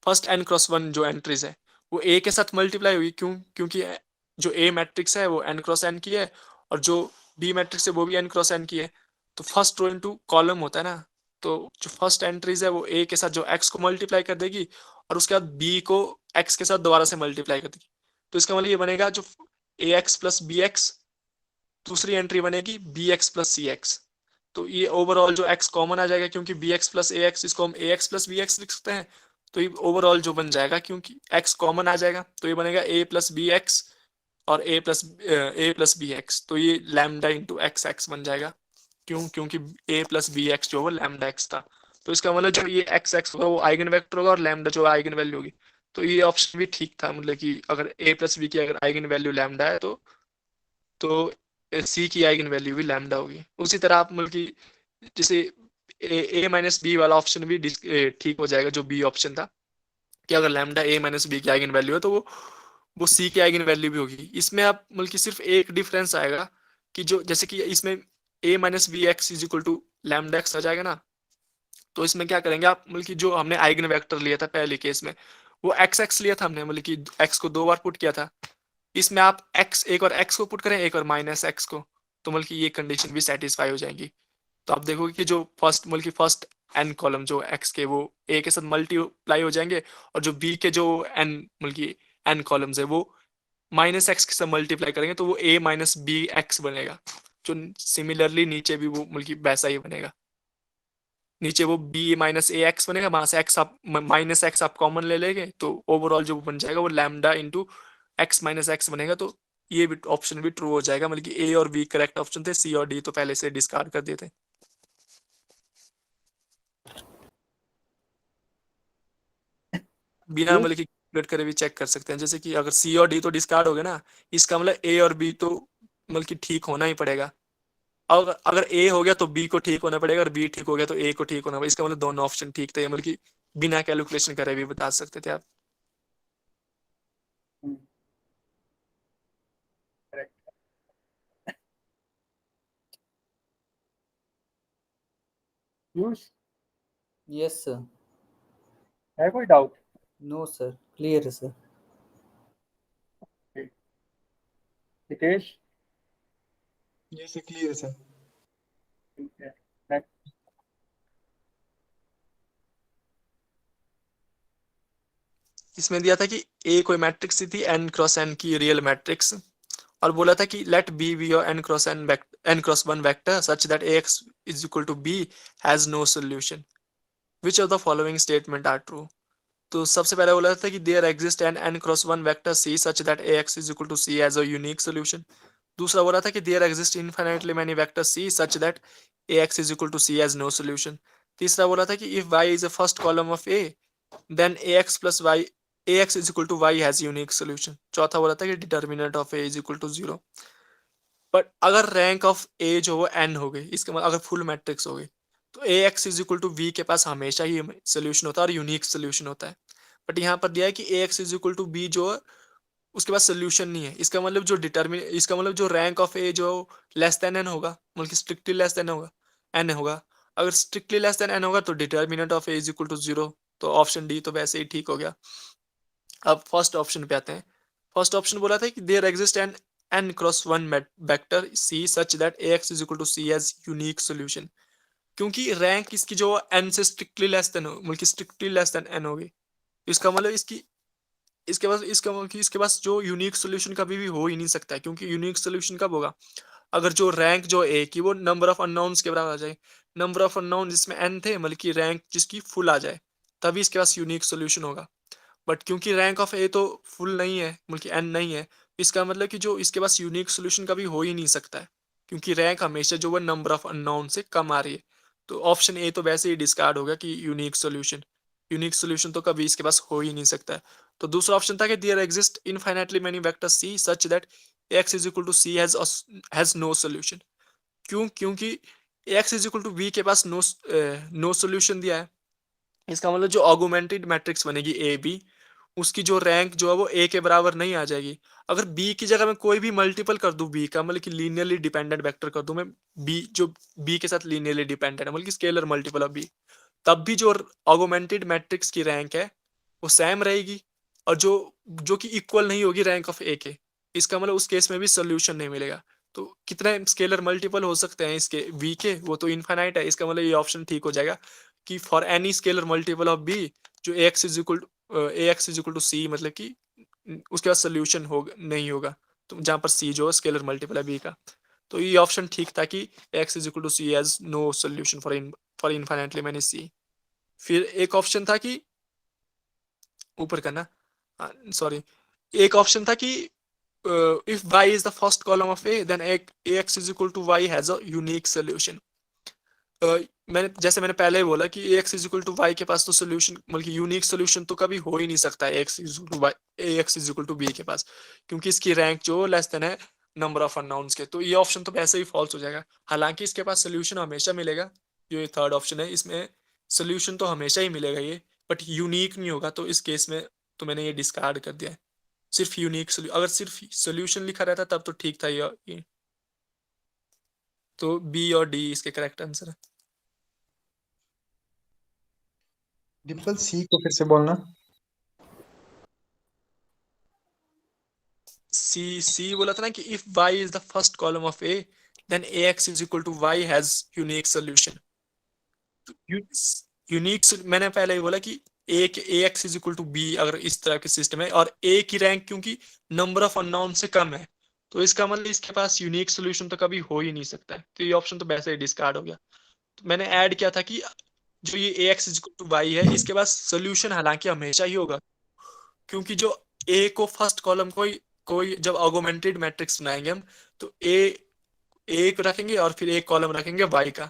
फर्स्ट n क्रॉस 1 जो एंट्रीज है वो a के साथ मल्टीप्लाई होगी, क्यों, क्योंकि जो a मैट्रिक्स है वो n क्रॉस n की है और जो b मैट्रिक्स है वो भी n क्रॉस n की है। तो फर्स्ट रो इंटू कॉलम होता है ना, तो जो फर्स्ट एंट्रीज है वो a के साथ जो x को मल्टीप्लाई कर देगी और उसके बाद b को x के साथ दोबारा से मल्टीप्लाई कर देगी। तो इसका मतलब ये बनेगा जो ax प्लस bx, दूसरी एंट्री बनेगी bx प्लस cx। तो ये ओवरऑल जो x कॉमन आ जाएगा, क्योंकि bx प्लस ax, इसको हम ax प्लस bx लिख सकते हैं। तो ये ओवरऑल जो बन जाएगा, क्योंकि x कॉमन आ जाएगा, तो ये बनेगा a प्लस बी एक्स और a प्लस बी एक्स। तो ये लैम्डा इंटू एक्स एक्स बन जाएगा। क्यों, क्योंकि a प्लस बी एक्स जो वो लैम्डा एक्स था। तो इसका मतलब जो ये एक्स एक्स होगा वो आइगन वेक्टर होगा और लैम्डा जो आइगन वैल्यू होगी। तो ये ऑप्शन भी ठीक था, मतलब कि अगर a प्लस बी की अगर आइगन वैल्यू लैम्डा है तो सी की आइगन वैल्यू भी लैम्डा होगी। उसी तरह आप मतलब कि जैसे ए माइनस बी वाला ऑप्शन भी ठीक हो जाएगा, जो बी ऑप्शन था कि अगर लैम्डा ए माइनस बी की आइगन वैल्यू है तो वो सी की आइगन वैल्यू भी होगी। इसमें आप मतलब कि सिर्फ एक डिफरेंस आएगा कि जो जैसे कि इसमें A minus B x is equal to lambda x आ जाएगा ना, तो इसमें क्या करेंगे आप, मतलब कि जो हमने आइगन वेक्टर लिया था पहले केस में वो एक्स एक्स लिया था हमने, मतलब कि एक्स को दो बार पुट किया था। इसमें आप एक्स, एक बार एक्स को पुट करें एक बार माइनस एक्स को, तो मतलब कि ये कंडीशन भी सेटिस्फाई हो जाएगी। तो आप देखोगे कि जो फर्स्ट, मतलब कि फर्स्ट एन कॉलम जो एक्स के वो ए के साथ मल्टीप्लाई हो जाएंगे और जो बी के जो एन, मतलब कि एन कॉलम्स है वो माइनस एक्स के साथ मल्टीप्लाई करेंगे तो वो ए माइनस बी एक्स बनेगा। जो सिमिलरली नीचे भी वो मतलब कि वैसा ही बनेगा, नीचे वो बी माइनस ए एक्स बनेगा, वहां से एक्स आप माइनस एक्स आप कॉमन ले लेंगे तो ओवरऑल जो बन जाएगा वो lambda into x minus x बनेगा। तो ये भी ऑप्शन भी ट्रू हो जाएगा, मतलब कि ए और बी करेक्ट ऑप्शन थे, सी और डी तो पहले से डिस्कार्ड कर दिए थे। बिना मतलब कि कैलकुलेट करे भी चेक कर सकते हैं, जैसे कि अगर सी और डी तो डिस्कार्ड हो गए ना, इसका मतलब ए और बी तो मतलब कि ठीक होना ही पड़ेगा। अगर अगर ए हो गया तो बी को ठीक होना पड़ेगा और बी ठीक हो गया तो ए को ठीक होना पड़ेगा। इसका मतलब दोनों ऑप्शन ठीक थे, मतलब कि बिना कैलकुलेशन करे भी बता सकते थे आप। Piyush, yes sir. है कोई डाउट? नो सर, क्लियर है सर। हितेश? ये से क्लियर है सर। ठीक है, next। इसमें दिया था कि ए कोई मैट्रिक्स थी एन क्रॉस एन की रियल मैट्रिक्स, और बोला था कि let B be your N cross one vector such that A x is equal to B has no solution, which of the following statement are true. तो सबसे पहले बोला था कि there exist an N cross one vector C such that A x is equal to C has a unique solution. दूसरा बोला था कि there exist infinitely many vector C such that A x is equal to C has no solution. तीसरा बोला था कि if Y is a first column of A then A X plus Y ax is equal to y has unique solution। चौथा बोला था कि determinant of a is equal to 0। But अगर rank of a जो वो n हो गई, इसके मतलब अगर फुल मैट्रिक्स हो गई, तो A x is equal to V के पास हमेशा ही सोल्यूशन होता है और यूनिक सोल्यूशन होता है। बट यहाँ पर दिया है कि A x is equal to B जो है, उसके पास सोल्यूशन नहीं है। इसका मतलब जो रैंक ऑफ ए जो लेस देन एन होगा, मतलब कि स्ट्रिक्टली लेस देन होगा एन होगा। अगर स्ट्रिक्टली लेस देन एन होगा तो determinant of A is equal to 0। तो ऑप्शन डी तो वैसे ही ठीक हो गया। अब फर्स्ट ऑप्शन पे आते हैं। फर्स्ट ऑप्शन बोला था कि there exist an n cross 1 vector c such that ax is equal to c has unique solution. क्योंकि रैंक इसकी जो n से स्ट्रिक्टली लेस देन हो, मतलब स्ट्रिक्टली लेस देन n होगी, इसका मतलब इसके पास जो यूनिक सोल्यूशन कभी भी हो ही नहीं सकता है। क्योंकि यूनिक सोल्यूशन कब होगा, अगर जो रैंक जो ए की वो नंबर ऑफ अननोन्स के बराबर आ जाए। नंबर ऑफ अननोन जिसमें n थे, मतलब कि रैंक जिसकी फुल आ जाए, तभी इसके पास यूनिक सोल्यूशन होगा। बट क्योंकि रैंक ऑफ ए तो फुल नहीं है, बल्कि एन नहीं है, इसका मतलब कि जो इसके पास यूनिक सोल्यूशन कभी हो ही नहीं सकता है। क्योंकि रैंक हमेशा जो है नंबर ऑफ अननोन से कम आ रही है। तो ऑप्शन ए तो वैसे ही डिस्कार्ड होगा कि यूनिक सोल्यूशन तो कभी इसके पास हो ही नहीं सकता है। तो दूसरा ऑप्शन था कि there exist infinitely many vector C such that x is equal to C has no solution. क्योंकि x is equal to B के पास नो सोल्यूशन दिया है। इसका मतलब जो ऑगुमेंटेड मैट्रिक्स बनेगी ए बी, उसकी जो रैंक जो है वो ए के बराबर नहीं आ जाएगी। अगर बी की जगह मैं कोई भी मल्टीपल कर दूं बी का, मतलब कि लीनियरली डिपेंडेंट वेक्टर कर दूं मैं, बी जो बी के साथ लीनियरली डिपेंडेंट है, मतलब कि स्केलर मल्टीपल ऑफ बी, तब भी जो ऑगुमेंटेड मैट्रिक्स की रैंक है वो सेम रहेगी, और जो जो कि इक्वल नहीं होगी रैंक ऑफ ए के। इसका मतलब उस केस में भी सोल्यूशन नहीं मिलेगा। तो कितने स्केलर मल्टीपल हो सकते हैं इसके वी के, वो तो इनफाइनाइट है। इसका मतलब ये ऑप्शन ठीक हो जाएगा कि for any scalar multiple of B जो A x is equal to C, मतलब कि उसके बाद सोल्यूशन होगा नहीं होगा, तो जहां पर सी जो स्केलर मल्टीपल है बी का। तो ये ऑप्शन ठीक था कि x is equal to C has no solution for infinitely many C. फिर एक ऑप्शन था कि ऊपर करना, सॉरी, एक ऑप्शन था कि if y is the first column of a then ax is equal to y has a unique solution. मैंने पहले ही बोला कि ax is equal to y के पास तो सोल्यूशन, मतलब यूनिक सोल्यूशन तो कभी हो ही नहीं सकता है ax is equal to b के पास, क्योंकि इसकी रैंक जो लेस देन है नंबर ऑफ अननोन्स के। तो ये ऑप्शन तो वैसे ही फॉल्स हो जाएगा। हालांकि इसके पास सोल्यूशन हमेशा मिलेगा, जो ये थर्ड ऑप्शन है इसमें सोल्यूशन तो हमेशा ही मिलेगा ये, बट यूनिक नहीं होगा। तो इस केस में तो मैंने ये डिस्कार्ड कर दिया है। सिर्फ यूनिक अगर सिर्फ सोल्यूशन लिखा रहता तब तो ठीक था ये। तो बी और डी इसके करेक्ट आंसर है। डिम्पल सी को फिर से बोलना। सी बोला था ना कि if y is the first column of a then ax is equal to y has unique solution. Unique मैंने पहले ही बोला कि ax is equal to b अगर इस तरह के सिस्टम है, और a की रैंक क्योंकि नंबर ऑफ अननोन से कम है, तो इसका मतलब इसके पास यूनिक सोल्यूशन तो कभी हो ही नहीं सकता है। तो ये ऑप्शन तो वैसे ही डिस्कार्ड हो गया। तो मैंने ऐड किया था कि जो ये ax is equal to y है, इसके पास सोल्यूशन हालांकि हमेशा ही होगा। क्योंकि जो a को फर्स्ट कॉलम कोई जब ऑगमेंटेड मैट्रिक्स बनाएंगे हम, तो ए को रखेंगे और फिर एक कॉलम रखेंगे y का।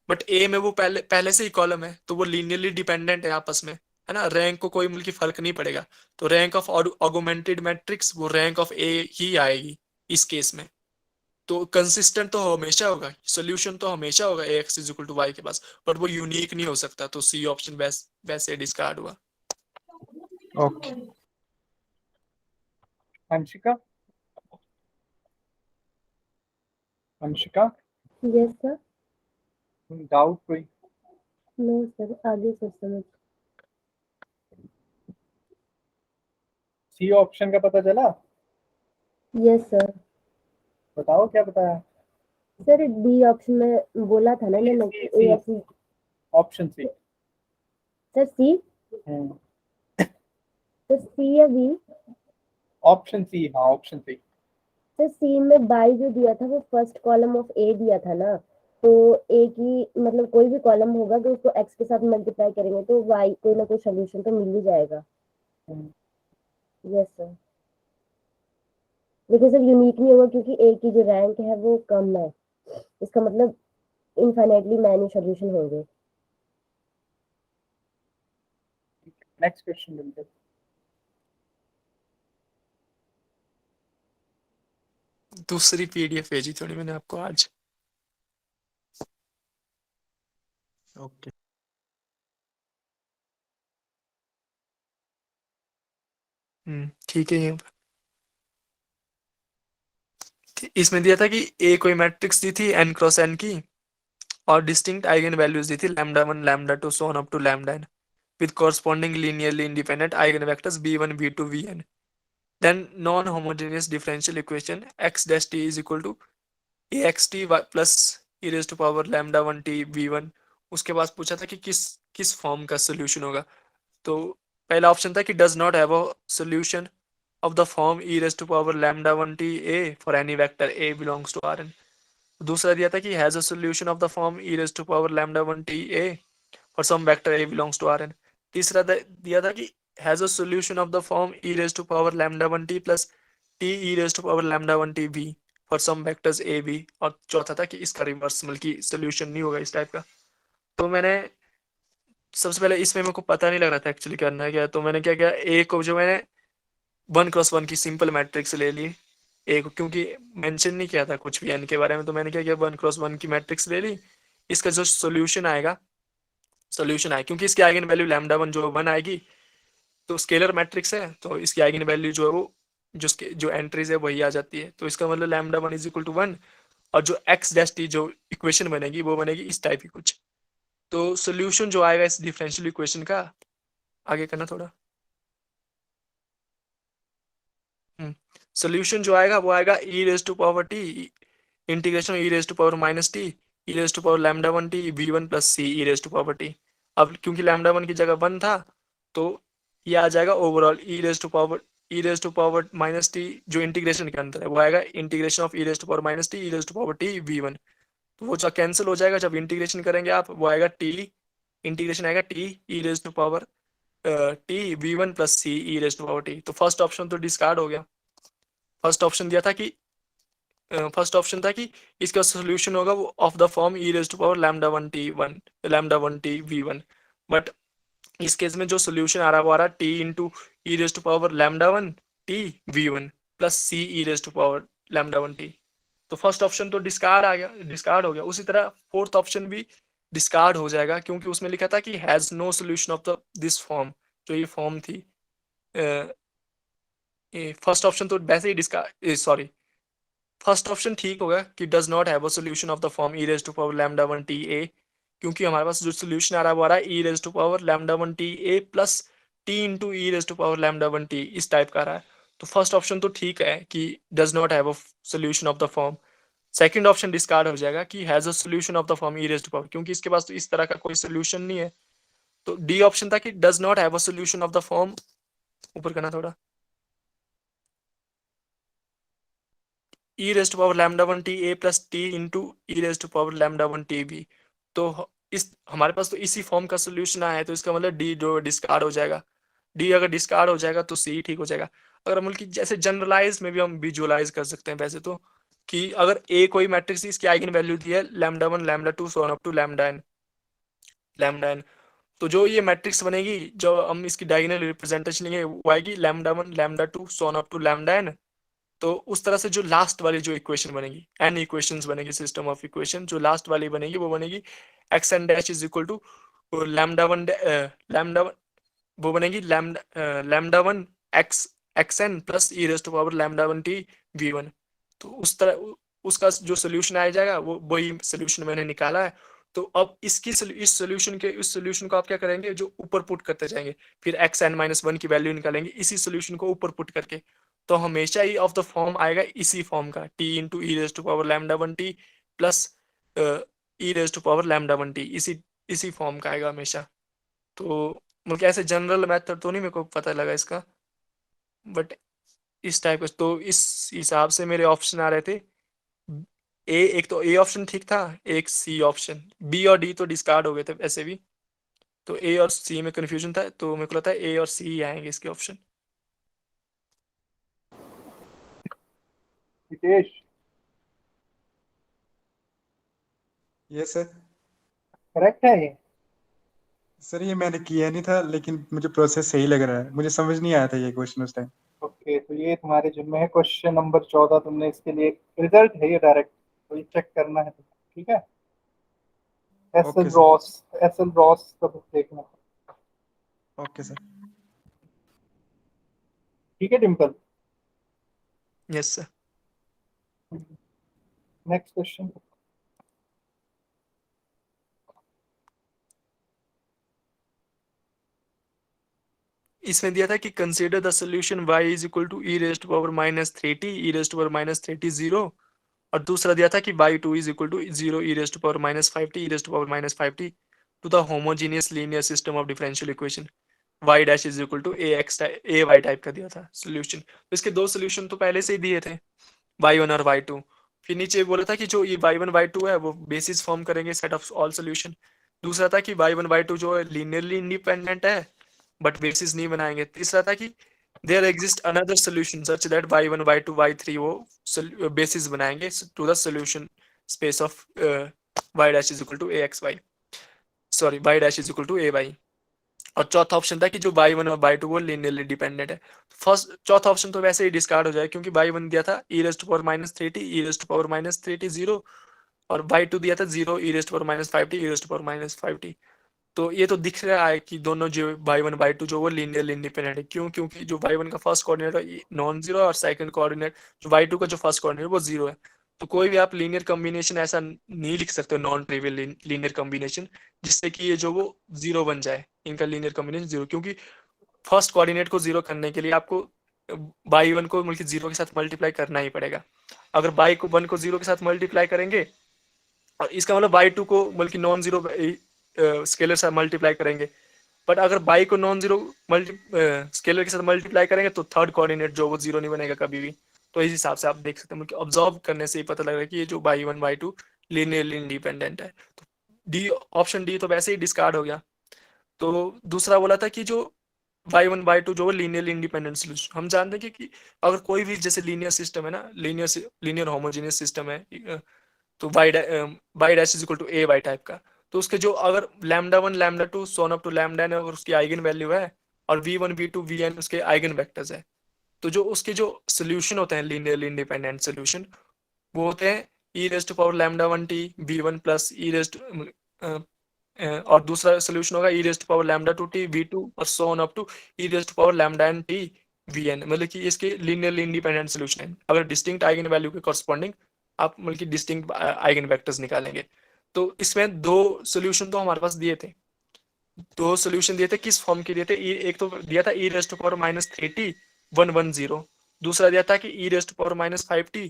बट ए में वो पहले पहले से ही कॉलम है, तो वो लीनियरली डिपेंडेंट है आपस में, है ना। रैंक को कोई मतलब की फर्क नहीं पड़ेगा। तो रैंक ऑफ ऑगमेंटेड मैट्रिक्स वो रैंक ऑफ ए ही आएगी इस केस में। तो कंसिस्टेंट तो हमेशा होगा, सोल्यूशन तो हमेशा होगा X is equal to Y के पास, बट वो यूनिक नहीं हो सकता। तो सी ऑप्शन वैसे डिस्कार्ड हुआ। Okay. Anshika, Anshika, yes sir. Doubt कोई? नो सर, आगे से समझ। सी ऑप्शन का पता चला? यस सर। बताओ क्या बताया। सर डी ऑप्शन में बोला था ना मैंने कि A X. Option C. Sir C, तो सी या बी? ऑप्शन सी, हाँ ऑप्शन सी। सर सी में बाई जो दिया था वो फर्स्ट कॉलम ऑफ ए दिया था ना, तो ए की मतलब कोई भी कॉलम होगा तो उसको एक्स के साथ मल्टीप्लाई करेंगे तो वाई कोई ना कोई सोल्यूशन तो मिल ही जाएगा। Yes sir. लेकिन सर यूनिक नहीं होगा क्योंकि ए की जो रैंक है वो कम है, इसका मतलब इनफाइनाइटली मैनी सोल्यूशन होंगे। नेक्स्ट क्वेश्चन बिल्कुल। दूसरी पीडीएफ भेजी थोड़ी मैंने आपको आज। ओके। ठीक है। ये इसमें दिया था कि ए कोई मैट्रिक्स दी थी n क्रॉस n की, और डिस्टिंक्ट आइगन वैल्यूज दी थी λ1 λ2 so on up to λn with corresponding linearly independent eigenvectors b1 b2 vn. Then non-homogeneous differential equation x dash t is equal to axt plus e raised to power λ1 t v1. उसके बाद पूछा था कि किस form का solution होगा। तो पहला ऑप्शन था कि does not have a solution of the form e raised to power λ1 t a for any vector a belongs to Rn. दूसरा दिया था कि has a solution of the form e raised to power λ1 t a for some vector a belongs to Rn. तीसरा दिया था कि has a solution of the form e raised to power λ1 t plus t e raised to power λ1 t v for some vectors a b. और चौथा था कि इसका reverse बल्कि सोल्यूशन नहीं होगा इस टाइप का। तो मैंने सबसे पहले इसमें मेरे को पता नहीं लग रहा था एक्चुअली करना है क्या, तो मैंने क्या किया, ए को जो मैंने 1 क्रॉस 1 की सिंपल मैट्रिक्स ले ली एक, क्योंकि मेंशन नहीं किया था कुछ भी एन के बारे में, तो मैंने क्या किया 1 क्रॉस 1 की मैट्रिक्स ले ली। इसका जो सोल्यूशन आएगा क्योंकि इसकी आइगन वैल्यू λ1 जो 1 आएगी, तो स्केलर मैट्रिक्स है तो इसकी आइगन वैल्यू जो है वो जो एंट्रीज है वही आ जाती है। तो इसका मतलब λ1 इज इक्वल टू 1, और जो x डैश टी जो इक्वेशन बनेगी वो बनेगी इस टाइप की कुछ। तो सोल्यूशन जो आएगा इस डिफरेंशियल इक्वेशन का, आगे करना थोड़ा, सोल्यूशन जो आएगा वो आएगा e raise to power T integration e raise to power minus T e raise to power λ1 T v1 plus C e raise to power T. अब क्योंकि λ1 की जगह 1 था तो ये आ जाएगा overall e raise to power minus T, जो इंटीग्रेशन के अंदर है वो आएगा integration of e raise to power minus T e raise to power T v1। तो वो जो कैंसिल हो जाएगा जब इंटीग्रेशन करेंगे आप, वो आएगा टी, इंटीग्रेशन आएगा T e raise to power T v1 plus C e raise to power T. तो फर्स्ट ऑप्शन तो डिस्कार्ड हो गया। फर्स्ट ऑप्शन था कि इसका सोल्यूशन होगा वो of the form e raise to power λ1 t v1, but इस केस में जो सोल्यूशन आ रहा है वो आ रहा है t into e raise to power λ1 t v1 plus c e raise to power λ1 t। तो फर्स्ट ऑप्शन तो डिस्कार्ड हो गया। उसी तरह फोर्थ ऑप्शन भी डिस्कार्ड हो जाएगा, क्योंकि उसमें लिखा था कि has no solution of the this form, जो ये फॉर्म थी। फर्स्ट ऑप्शन तो वैसे ही सॉरी, फर्स्ट ऑप्शन ठीक होगा कि does not have a solution of the form e raise to power λ1 t a, क्योंकि हमारे पास जो सोल्यूशन आ रहा है वो आ रहा है e raise to power λ1 t a plus t into e raise to power λ1 t, इस टाइप का रहा है। तो फर्स्ट ऑप्शन तो ठीक है कि does not have a solution of the form. Second option discard हो जाएगा कि has a solution of the form e raise to power, क्योंकि इसके पास तो इस तरह का कोई सोल्यूशन नहीं है। तो डी ऑप्शन था कि does not have a solution of the form, ऊपर करना थोड़ा, e raise to power λ1 t a plus t into e raise to power λ1 t b। तो इस हमारे पास तो इसी फॉर्म का सोल्यूशन आया है, तो इसका मतलब डी जो डिस्कार्ड हो जाएगा। डी अगर डिस्कार्ड हो जाएगा तो सी ठीक हो जाएगा। अगर हम कि जैसे जनरलाइज में भी हम विजुअलाइज कर सकते हैं वैसे तो, कि अगर ए कोई मैट्रिक्स इसकी आइगन वैल्यू दी है λ1 λ2 सो ऑन अप टू λn, तो जो ये मैट्रिक्स बनेगी, जो हम इसकी डायगोनल रिप्रेजेंटेशन लेंगे वो आएगी λ1 λ2 सो ऑन अप टू λn। तो उस तरह से जो लास्ट वाली जो इक्वेशन बनेगी, एन इक्वेशंस बनेगी, सिस्टम ऑफ इक्वेशन, जो लास्ट वाली बनेगी वो बनेगी x N dash is equal to lambda वो बनेगी λ1 x N plus e raise to power λ1 t v1। तो उस तरह उसका जो सोल्यूशन आ जाएगा वो वही सोल्यूशन मैंने निकाला है। तो अब इस सोल्यूशन को आप क्या करेंगे, जो ऊपर पुट करते जाएंगे, फिर एक्स एन माइनस 1 की वैल्यू निकालेंगे इसी सोल्यूशन को ऊपर पुट करके, तो हमेशा ही ऑफ द फॉर्म आएगा इसी फॉर्म का, T into E raise to power λ1 t plus E raise to power λ1 t, इसी फॉर्म का आएगा हमेशा। तो मतलब ऐसे जनरल मेथड तो नहीं मेरे को पता लगा इसका, बट इस टाइप का। तो इस हिसाब से मेरे ऑप्शन आ रहे थे एक तो ए ऑप्शन ठीक था, एक सी ऑप्शन, बी और डी तो डिस्कार्ड हो गए थे ऐसे भी। तो ए और सी में कंफ्यूजन था, तो मेरे को लगता है ए और सी आएंगे इसके option. Hitesh, yes sir. Correct है ये? सर ये मैंने किया नहीं था, लेकिन मुझे प्रोसेस सही लग रहा है, मुझे समझ नहीं आया था ये क्वेश्चन उस टाइम। ओके, तो ये तुम्हारे जिम्मे है। क्वेश्चन नंबर 14 तुमने इसके लिए रिजल्ट है ये डायरेक्ट, तो ये चेक करना है तुम्हें, ठीक है? S L okay sir. Ross का बुक देखना। Okay sir. ठीक है Dimple. Yes sir. Next question. इसमें दिया था कि consider the solution y is equal to E raised power minus 3t E raised power minus 3t 0, और दूसरा दिया था कि y2 is equal to 0 E raised power minus 5t E raised power minus 5t to the homogeneous linear system of differential equation y dash is equal to A Y type का दिया था solution. तो इसके दो solution तो पहले से ही दिए थे, y1 और y2। फिर नीचे बोला था कि जो ये y1 y2 है वो बेसिस फॉर्म करेंगे सेट ऑफ ऑल सोल्यूशन। दूसरा था कि y1 y2 जो है लीनियरली इंडिपेंडेंट है बट बेसिस नहीं बनाएंगे। तीसरा था कि there exist another solution such that y1 y2 y3 वो बेसिस बनाएंगे to the solution space of y dash is equal to ax y, sorry y dash is equal to ay। और चौथा ऑप्शन था कि जो y1 और y2 वो लीनियरली डिपेंडेंट है। फर्स्ट चौथा ऑप्शन तो वैसे ही डिस्कार्ड हो जाए क्योंकि y1 दिया था e rest power minus 3t e rest power minus 3t 0, और y2 दिया था 0 e rest power minus 5t e rest power minus 5t। तो ये तो दिख रहा है कि दोनों जो y1 y2 जो वो लीनियरली इंडिपेंडेंट है। क्यों? क्योंकि जो y1 का फर्स्ट कोऑर्डिनेट नॉन जीरो और सेकंड कोऑर्डिनेट जो y2 का जो फर्स्ट कोऑर्डिनेट वो जीरो है। तो कोई भी आप लीनियर कॉम्बिनेशन ऐसा नहीं लिख सकते नॉन ट्रिवियल लीनियर कॉम्बिनेशन जिससे कि ये जो वो जीरो बन जाए, इनका लीनियर कॉम्बिनेशन जीरो। क्योंकि फर्स्ट कोऑर्डिनेट को जीरो करने के लिए आपको y1 को मतलब जीरो के साथ मल्टीप्लाई करना ही पड़ेगा। अगर y1 को जीरो के साथ मल्टीप्लाई करेंगे और इसका मतलब y2 को बल्कि नॉन जीरो स्केलर से मल्टीप्लाई करेंगे, बट अगर y को नॉन जीरो स्केलर के साथ मल्टीप्लाई करेंगे तो थर्ड कोऑर्डिनेट जो वो जीरो नहीं बनेगा कभी भी। तो इस हिसाब से आप देख सकते हैं ऑब्जर्व करने से ही पता लग रहा है कि ये जो y1 y2 लीनियरली इंडिपेंडेंट है। तो डी ऑप्शन डी तो वैसे ही डिस्कार्ड हो गया। तो दूसरा बोला था कि जो y1 y2 जो लीनियरली इंडिपेंडेंट सोल्यूशन, हम जानते हैं कि अगर कोई भी जैसे लीनियर सिस्टम है ना, लीनियर होमोजेनियस सिस्टम है, तो y dash is equal to A Y type का, तो उसके जो अगर lambda 1 lambda 2 so on up to lambda n अगर उसकी आइगन वैल्यू है और v1 v2 vn उसके आइगन वेक्टर्स है, तो जो उसके जो सोल्यूशन होते हैं लीनियरली इंडिपेंडेंट सोल्यूशन वो होते हैं E raised power lambda 1t v1 plus E raised और दूसरा सोल्यूशन होगा ई raised power lambda 2t v2 और so on up to E raised power lambda n t vn, मतलब कि इसके लीनियरली इंडिपेंडेंट सोल्यूशन है। अगर डिस्टिंक्ट आइगन वैल्यू के कॉरस्पॉन्डिंग आप मतलब कि डिस्टिंक्ट आइगन वेक्टर्स निकालेंगे। तो इसमें दो सोल्यूशन तो हमारे पास दिए थे, दो सोल्यूशन दिए थे, किस फॉर्म के दिए थे? एक तो दिया था ई रेस्ट पावर माइनस 3t 110, दूसरा दिया था कि ई रेस्ट पावर माइनस 5t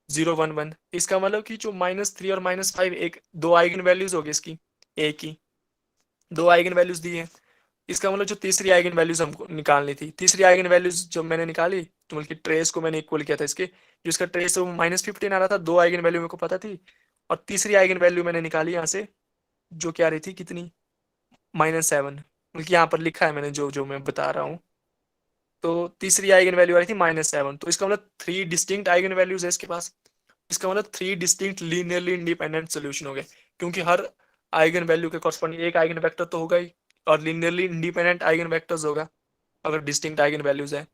011। इसका मतलब कि जो -3 और -5 एक दो आइगन वैल्यूज हो गई इसकी, ए की दो आइगन वैल्यूज दी है। इसका मतलब जो तीसरी आइगन वैल्यूज हमको निकालनी थी, तीसरी आइगन वैल्यूज जो मैंने निकाली तो मतलब कि ट्रेस को मैंने इक्वल किया था इसके, जो इसका ट्रेस है वो -15 आ रहा था, दो आइगन वैल्यू मेरे को पता थी, और तीसरी आइगन वैल्यू मैंने निकाली यहाँ से जो क्या रही थी कितनी, -7, मतलब यहाँ पर लिखा है मैंने जो जो मैं बता रहा हूँ। तो तीसरी आइगन वैल्यू आ रही थी -7, तो इसका मतलब 3 डिस्टिंक्ट आइगन वैल्यूज है इसके पास। इसका मतलब 3 डिस्टिंक्ट लीनियरली इंडिपेंडेंट सोल्यूशन हो गए, क्योंकि हर आइगन वैल्यू के कॉरस्पॉन्डिंग एक आइगन वेक्टर तो होगा ही और लीनियरली इंडिपेंडेंट आइगन वेक्टर्स होगा अगर डिस्टिंक्ट आइगन वैल्यूज है।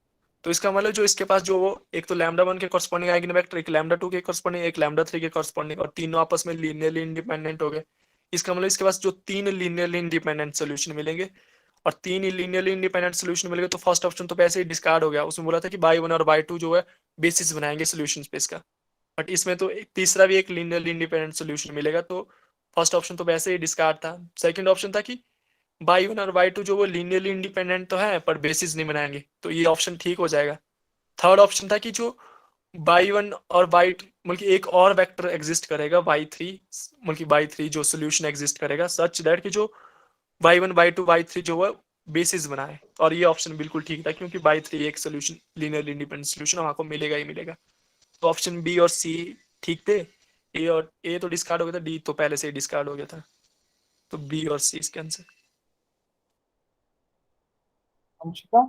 तो इसका मतलब जो इसके पास जो वो एक तो लैम्डा 1 के कॉरस्पॉन्डिंग आइगन वेक्टर, एक लैम्डा 2 के कॉरस्पॉन्डिंग, एक लैम्डा 3 के कॉरस्पॉन्डिंग, और तीनों आपस में लीनियरली इंडिपेंडेंट हो गए। इसका मतलब इसके पास जो तीन लीनियरली इंडिपेंडेंट सोल्यूशन मिलेंगे और तीन ही लीनियरली इंडिपेंडेंट सोल्यूशन मिलेंगे, तो फर्स्ट ऑप्शन तो वैसे ही डिस्कार्ड हो गया। उसमें बोला था कि y1 और y2 जो है बेसिस बनाएंगे सोल्यूशन स्पेस का, बट इसमें तो एक तीसरा भी एक लीनियरली इंडिपेंडेंट सोल्यूशन मिलेगा, तो फर्स्ट ऑप्शन तो वैसे ही डिस्कार्ड था। सेकंड ऑप्शन था कि y1 और y2 जो वो लीनियरली इंडिपेंडेंट तो है पर बेसिस नहीं बनाएंगे, तो ये ऑप्शन ठीक हो जाएगा। थर्ड ऑप्शन था कि जो y1 और y मतलब कि एक और वेक्टर एग्जिस्ट करेगा y3, मतलब कि y3 जो सोल्यूशन एग्जिस्ट करेगा सच दैट कि जो y1 y2 y3 जो है बेसिस बनाए, और ये ऑप्शन बिल्कुल ठीक था क्योंकि y3 एक सोल्यूशन लीनियरली इंडिपेंडेंट सोल्यूशन हमको मिलेगा ही मिलेगा। तो ऑप्शन बी और सी ठीक थे। ए और ए तो डिस्कार्ड हो गया था, डी तो पहले से ही डिस्कार्ड हो गया था, तो बी और सी इसके answer. Anshika.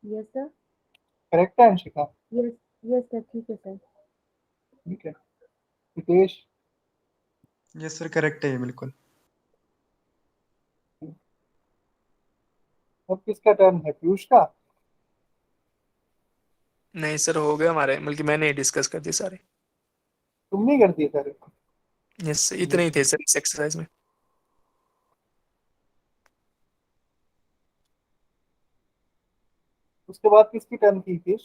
Yes sir. Correct है अंशिका? यस यस सर, ठीक है सर। ठीक है हितेश। यस सर, करेक्ट है ये बिल्कुल। अब किसका टर्न है? पीयूष का। नहीं सर, हो गया हमारे, बल्कि मैंने ही डिस्कस कर दिए सारे। तुमने कर दिया सर? यस, इतने ही थे सर इस एक्सरसाइज में। उसके बाद किसकी टर्न थी फिर?